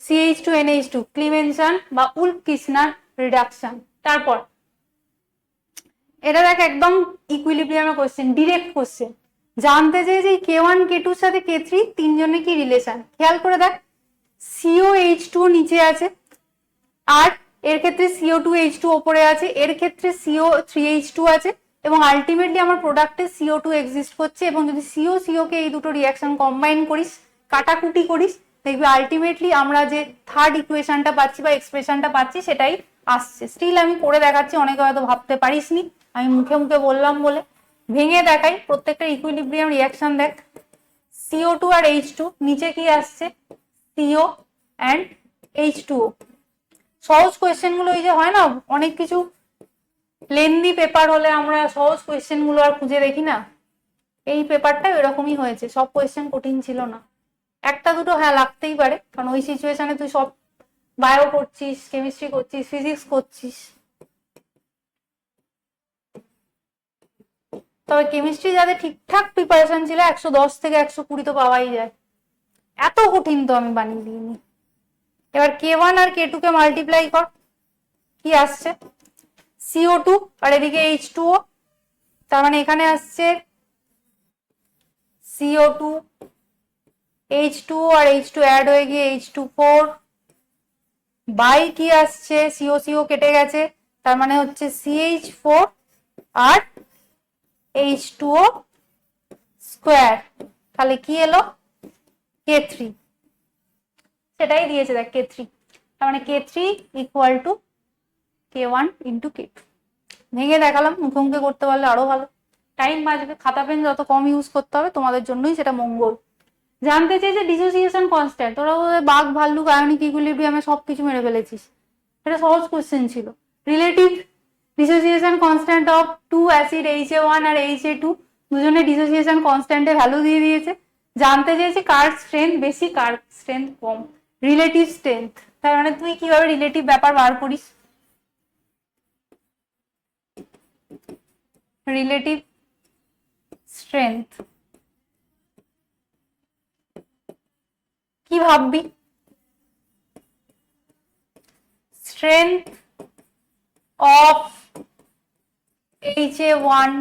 CH2NH2, ক্লিমেনসন বা উল্ফ কিসনার রিডাকশন। তারপর এটা দেখ একদম ইকুইলিব্রিয়ামের কোশ্চেন, ডিরেক্ট কোশ্চেন, জানতে চেয়েছে K1 K2 এর সাথে K3 তিনজনের কি রিলেশন। খেয়াল করে দেখ COH2 নিচে আছে, আর এর ক্ষেত্রে CO2H2 ওপরে আছে, এর ক্ষেত্রে CO3H2 আছে, এবং আলটিমেটলি আমার প্রোডাক্টে CO2 এক্সিস্ট করছে। এবং যদি CO কে এই দুটো রিয়াকশন কম্বাইন করিস, কাটাকুটি করিস, দেখবি আলটিমেটলি আমরা যে থার্ড ইকুয়েশনটা পাচ্ছি বা এক্সপ্রেশনটা পাচ্ছি সেটাই আসছে। স্টিল আমি করে দেখাচ্ছি, অনেকে হয়তো ভাবতে পারিসনি, আমি মুখে মুখে বললাম বলে ভেঙে দেখাই। প্রত্যেকটা ইকুইলিব্রিয়াম রিয়াকশন দেখ, CO2 আর H2, নিচে কি আসছে CO অ্যান্ড H2O। সহজ কোয়েশ্চেন গুলো এই যে হয় না, অনেক কিছু লেন্দি পেপার হলে আমরা সহজ কোয়েশ্চেন গুলো আর খুঁজে দেখি না, এই পেপারটা এরকমই হয়েছে, সব কোয়েশ্চেন কঠিন ছিল না, একটা দুটো হ্যাঁ লাগতেই পারে, কারণ ওই সিচুয়েশনে তুই সব বায়ো করছিস, কেমিস্ট্রি করছিস, ফিজিক্স করছিস। তবে কেমিস্ট্রি যাদের ঠিকঠাক প্রিপারেশন ছিল 110 থেকে 120 তো পাওয়াই যায়, এত কঠিন তো আমি বানিয়ে দিইনি। এবার K1 আর K2 কে মাল্টিপ্লাই কর, কি আসছে CO2 আর এদিকে H2O, তার মানে এখানে আসছে CO2 H2O আর H2 অ্যাড হয়ে গিয়ে H2 4 বাই কি আসছে CO কেটে গেছে, তার মানে হচ্ছে CH4 আর H2O স্কোয়ার, তাহলে কি এলো K3, সেটাই দিয়েছে দেখ K3, তার মানে K3 equal to K1 into K2। ভেঙে দেখালাম, মুখে মুখে করতে পারলে আরো ভালো, টাইম বাঁচবে, খাতা পেন যত কম ইউজ করতে হবে তোমাদের জন্যই সেটা মঙ্গল। জানতে চেয়েছে ডিসোসিয়েশন কনস্ট্যান্ট, তোরা বাঘ ভাল্লুক আয়নিক ইকুইলিব্রিয়ামে সবকিছু মেরে ফেলেছিস, এটা সহজ কোশ্চেন ছিল। Relative dissociation constant of two acid HA1 আর HA2, দুজনে ডিসোসিয়েশন কনস্ট্যান্টের ভ্যালু দিয়ে দিয়েছে। জানতে চেয়েছে কার স্ট্রেংথ বেশি কার স্ট্রেংথ কম, রিলেটিভ স্ট্রেংথ, তার মানে তুই কিভাবে রিলেটিভ ব্যাপার বার করিস, রিলেটিভ স্ট্রেংথ কি ভাববি, strength of HA1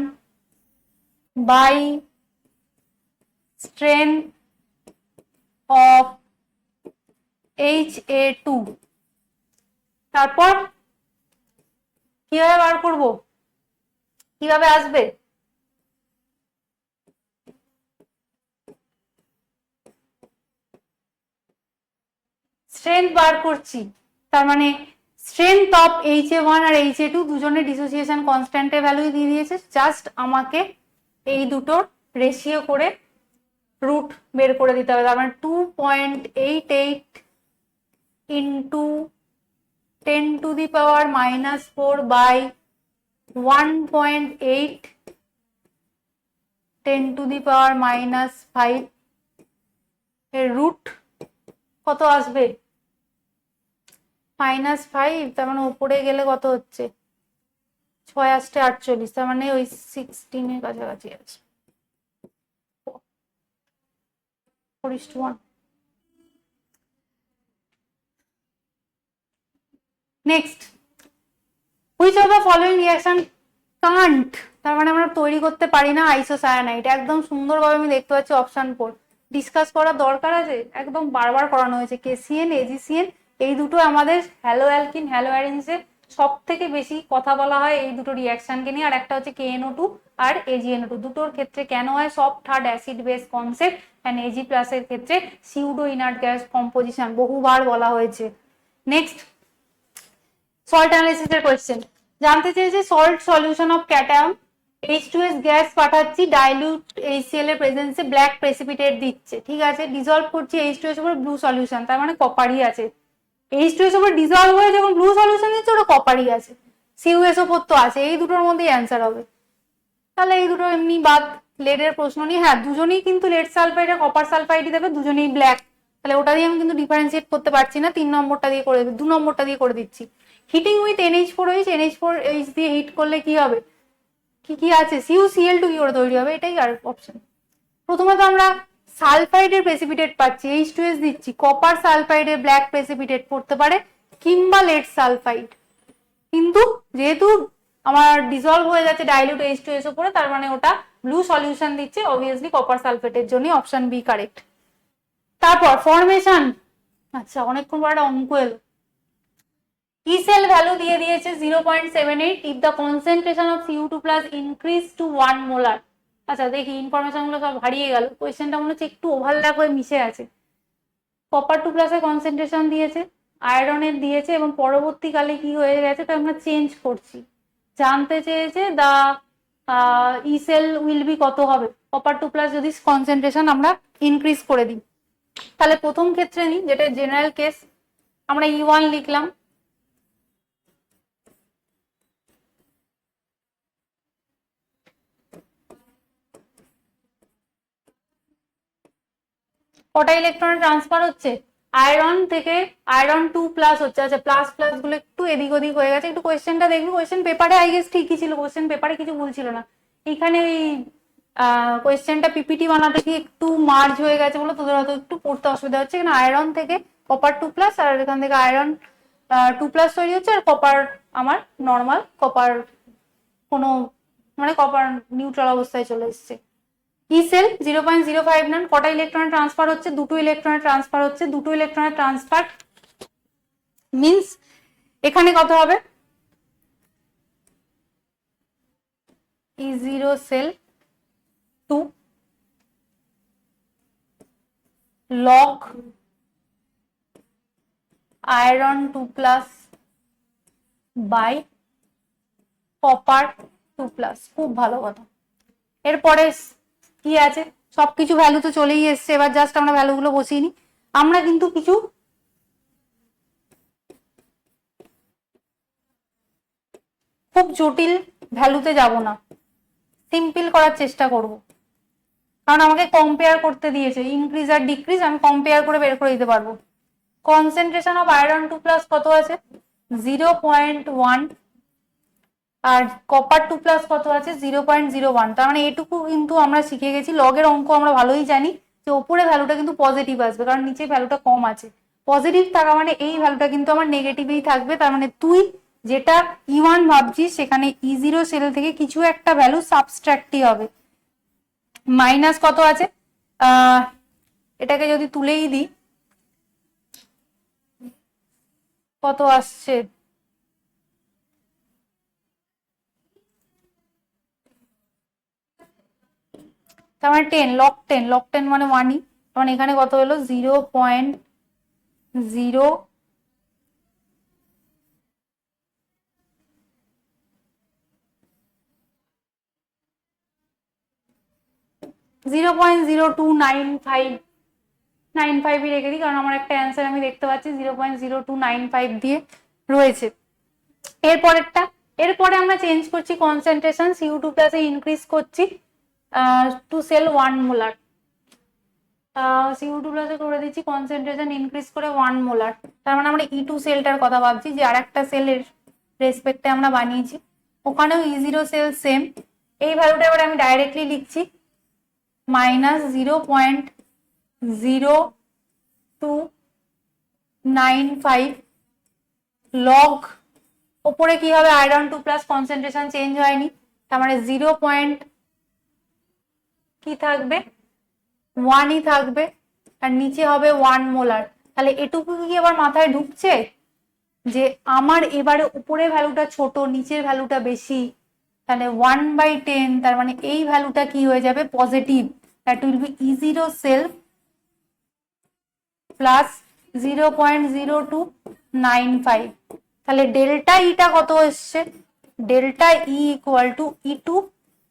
by strength of HA2, তারপর কিভাবে বার করব, কিভাবে আসবে, স্ট্রেংথ বার করছি, তার মানে স্ট্রেংথ অফ HA1 আর HA2 দুজনের ডিসোসিয়েশন কনস্ট্যান্টের ভ্যালু দিয়ে দিয়েছে, জাস্ট আমাকে এই দুটোর রেশিও করে রুট বের করে দিতে হবে। তার মানে 2.88 ইন্টু 10⁻⁻⁴ বাই 1.8 10⁻⁵ এর রুট কত আসবে -5, তার মানে উপরে গেলে কত হচ্ছে 6 আসছে 48, তার মানে ওই 16 এর কাছাকাছি আছে, 4:1। Next, which of the following reaction can't, তার মানে আমরা তৈরি করতে পারি না আইসোসায়ানাইড। একদম সুন্দরভাবে আমি দেখতে পাচ্ছি অপশন 4, ডিসকাস করার দরকার আছে, একদম বারবার করানো হয়েছে। KCN AgCN এই দুটো আমাদের হ্যালো অ্যালকিন হ্যালো অ্যারিনসে সব থেকে বেশি কথা বলা হয় এই দুটো রিঅ্যাকশনকে নিয়ে, আর একটা হচ্ছে KNO2 আর AgNO2, দুটোর ক্ষেত্রে কেন হয় soft hard acid base concept, and Ag+ এর ক্ষেত্রে সিউডো ইনার্ট গ্যাস কম্পোজিশন বহুবার বলা হয়েছে। নেক্সট সল্ট অ্যানালিসিস এর কোয়েশ্চেন। জানতে চেয়েছে salt solution of cation H2S gas পাঠাচ্ছি ডাইলিউট HCl এর প্রেজেন্সে ব্ল্যাক প্রেসিপিটেট দিচ্ছে, ঠিক আছে, ডিজলভ করছি H2S উপর ব্লু সলিউশন, তার মানে কপারই আছে। H2S উপর ডিজলভ হয়ে যখন ব্লু সলিউশন দিচ্ছে ওটা কপারই আছে। CuS উপর তো আছে, এই দুটোর মধ্যেই অ্যান্সার হবে। তাহলে এই দুটো এমনি বাদ, লেডের প্রশ্ন নিয়ে, হ্যাঁ দুজনেই কিন্তু লেড সালফাইড আর কপার সালফাইডই দেবে, দুজনেই ব্ল্যাক, তাহলে ওটা দিয়ে আমি কিন্তু ডিফারেন্সিয়েট করতে পারছি না, 3 নম্বরটা দিয়ে করে 2 নম্বরটা দিয়ে করে দিচ্ছি। হিটিং উইথ NH4H, NH4H দিয়ে হিট করলে কি হবে, কি কি আছে, CuCl2 কি করে তৈরি হবে, এটাই আর অপশন। প্রথমে তো আমরা সালফাইডের প্রেসিপিটেট পাচ্ছি, H2S দিচ্ছি, কপার সালফাইডের ব্ল্যাক প্রেসিপিটেট পড়তে পারে কিংবা লেড সালফাইড, কিন্তু যেহেতু আমার ডিজলভ হয়ে যাচ্ছে ডাইলিউট H2S উপরে, তার মানে ওটা ব্লু সলিউশন দিচ্ছে, অবভিয়াসলি কপার সালফেটের জন্য অপশন বি কারেক্ট। তারপর ফরমেশন, আচ্ছা অনেকক্ষণ পর একটা অঙ্ক এলো। ই সেল ভ্যালু দিয়ে দিয়েছে 0.78 if the concentration of Cu2 plus increase two 1 molar. আচ্ছা দেখি ইনফরমেশন গুলো সব হারিয়ে গেল, কোয়েশ্চেনটা মনে হচ্ছে একটু ওভারল্যাপ হয়ে মিশে আছে। কপার 2 প্লাসের কনসেন্ট্রেশন দিয়েছে, আয়রনের দিয়েছে, এবং পরবর্তীকালে কি হয়ে গেছে তো আমরা চেঞ্জ করছি। জানতে চেয়েছে দা ই সেল উইল বি কত হবে, কপার 2 প্লাস যদি কনসেন্ট্রেশন আমরা ইনক্রিজ করে দিই। তাহলে প্রথম ক্ষেত্রে নিই, যেটা জেনারেল কেস, আমরা E1 লিখলাম, কটা ইলেকট্রন ট্রান্সফার হচ্ছে, আয়রন থেকে আয়রন 2 প্লাস হচ্ছে। আচ্ছা প্লাস প্লাস গুলো একটু এদিক ওদিক হয়ে গেছে, একটু কোয়েশ্চেনটা দেখবি, কোয়েশ্চেন পেপারে আই গেস ঠিকই ছিল, কোয়েশ্চেন পেপারে কিছু ভুল ছিল না। এখানে ওই কোয়েশ্চেনটা পিপিটি বানাতে গিয়ে একটু মার্জ হয়ে গেছে বলে তোদের হয়তো একটু পড়তে অসুবিধা হচ্ছে। এখানে আয়রন থেকে কপার 2 প্লাস, আর এখান থেকে আয়রন 2 প্লাস তৈরি হচ্ছে, আর কপার আমার নর্মাল কপার, কোনো মানে কপার নিউট্রাল অবস্থায় চলে এসছে। ই সেল 0.059, কটা ইলেকট্রন ট্রান্সফার হচ্ছে, দুটো ইলেকট্রন ট্রান্সফার হচ্ছে, দুটো ইলেকট্রন ট্রান্সফার মিন্স এখানে কত হবে, E0 cell 2 log iron 2 plus by copper 2 plus. খুব ভালো কথা। এরপরে কি আছে, সবকিছু ভ্যালু তো চলেই এসছে, এবার জাস্ট আমরা ভ্যালুগুলো বসিয়ে নিই। আমরা কিন্তু কিছু খুব জটিল ভ্যালুতে যাব না, সিম্পল করার চেষ্টা করব, কারণ আমাকে কম্পেয়ার করতে দিয়েছে ইনক্রিজ আর ডিক্রিজ, আমি কম্পেয়ার করে বের করে দিতে পারবো। কনসেন্ট্রেশন অফ আয়রন 2 প্লাস কত আছে, 0.1, আর কপার 2 প্লাস কত আছে, 0.01। তার মানে এটুকু কিন্তু আমরা শিখে গেছি। লগের অঙ্ক আমরা ভালোই জানি যে ওপরে ভ্যালুটা কিন্তু পজিটিভ আসবে, কারণ নিচে ভ্যালুটা কম আছে। পজিটিভ থাকা মানে এই ভ্যালুটা কিন্তু আমার নেগেটিভই থাকবে, তার মানে তুই যেটা E1 ভাবছিস সেখানে E0 সেল থেকে কিছু একটা ভ্যালু সাবস্ট্রাক্টই হবে। মাইনাস কত আছে, এটাকে যদি তুলেই দিই কত আসছে, তার মানে 10, লক 10 মানে 1ই, মানে এখানে কত হলো 0.0 0.0295 রেখে দিই, কারণ আমার একটা অ্যান্সার আমি দেখতে পাচ্ছি 0.0295 দিয়ে রয়েছে। এরপরে আমরা চেঞ্জ করছি কনসেন্ট্রেশন, Cu2 প্লাসে ইনক্রিজ করছি টু সেল 1 মোলার, Cu2 প্লাসে করে দিচ্ছি কনসেন্ট্রেশন ইনক্রিজ করে 1 মোলার। তার মানে আমরা E2 সেলটার কথা ভাবছি, যে আর একটা সেলের রেসপেক্টে আমরা বানিয়েছি, ওখানেও E0 সেল সেম। এই ভ্যালুটা এবার আমি ডাইরেক্টলি লিখছি -0.0295 লগ, ওপরে কি হবে, আয়রন 2 প্লাস কনসেন্ট্রেশন চেঞ্জ হয়নি, তার মানে 0. কি থাকবে, 1ই থাকবে, আর নিচে হবে 1 মোলার। তাহলে এটুকু কি আবার মাথায় ঢুকছে যে আমার এবারে উপরে ভ্যালুটা ছোট, নিচের ভ্যালুটা বেশি, তাহলে 1/10, তার মানে এই ভ্যালুটা কি হয়ে যাবে, positive, that will be E0 cell plus 0.0295 95। তাহলে ডেল্টা ইটা কত এসছে, delta E equal to E2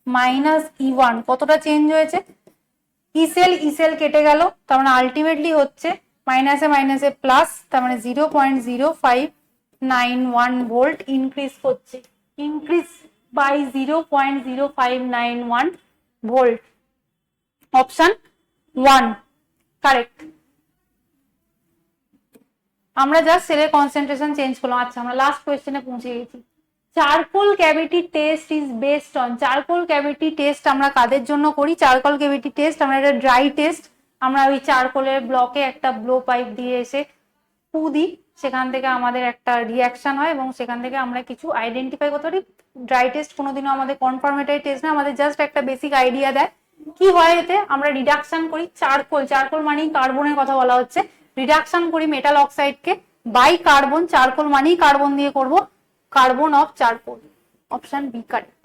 minus E1 কতটা চেঞ্জ হয়েছে, ইসেল কেটে গেল, তার মানে আলটিমেটলি হচ্ছে মাইনাসে মাইনাসে প্লাস, তার মানে 0.0591 ভোল্ট ইনক্রিজ করছে, increase by 0.0591 volt. Option 1 correct. আমরা জাস্ট সেলের কনসেন্ট্রেশন চেঞ্জ করলাম। আচ্ছা আমরা লাস্ট কোয়েশ্চেনে পৌঁছে গেছি। Charcoal cavity test is based on, charcoal cavity test আমরা কাদের জন্য করি, চারকোল ক্যাভিটি টেস্ট আমরা এটা ড্রাই টেস্ট, আমরা ওই চারকোলের ব্লকে একটা ব্লো পাইপ দিয়ে এসে ফু দিই, সেখান থেকে আমাদের একটা রিয়াকশন হয় এবং সেখান থেকে আমরা কিছু আইডেন্টিফাই করতে পারি। ড্রাই টেস্ট কোনোদিনও আমাদের কনফার্মেটরি টেস্ট না, আমাদের জাস্ট একটা বেসিক আইডিয়া দেয়। কি হয় এতে, আমরা রিডাকশন করি চারকোল মানেই কার্বনের কথা বলা হচ্ছে, রিডাকশন করি মেটাল অক্সাইডকে বাই কার্বন, চারকোল মানেই কার্বন দিয়ে করব, carbon of charcoal. Option B correct.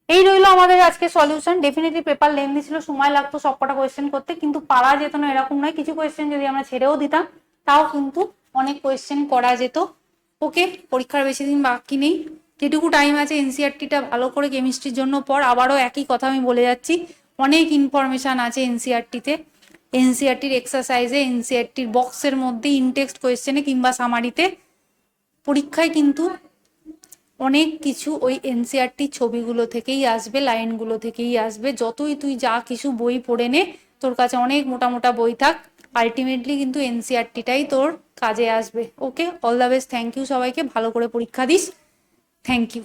এই রইলো আমাদের আজকে সলিউশন। ডেফিনেটলি পেপার লেন্থি ছিল, সময় লাগতো সবকটা কোয়েশ্চেন করতে, কিন্তু পারা যেত না এরকম নয়, কিছু কোয়েশ্চেন যদি আমরা ছেড়েও দিতাম তাও কিন্তু অনেক কোয়েশ্চেন করা যেত। ওকে, পরীক্ষার বেশি দিন বাকি নেই, যেটুকু টাইম আছে এনসিআরটিটা ভালো করে কেমিস্ট্রির জন্য পর। আবারও একই কথা আমি বলে যাচ্ছি, অনেক ইনফরমেশন আছে এনসিআরটিতে, এনসিআরটির এক্সারসাইজে, এনসিআরটির বক্সের মধ্যে, ইনটেক্সট কোয়েশ্চেনে কিংবা সামারিতে। পরীক্ষায় কিন্তু অনেক কিছু ওই এনসিআরটি ছবিগুলো থেকেই আসবে, লাইনগুলো থেকেই আসবে। যতই তুই যা কিছু বই পড়ে নে, তোর কাছে অনেক মোটা মোটা বই থাক, আলটিমেটলি কিন্তু এনসিআরটিটাই তোর কাজে আসবে। Okay, all the best, thank you সবাইকে, ভালো করে পরীক্ষা দিস, থ্যাংক ইউ।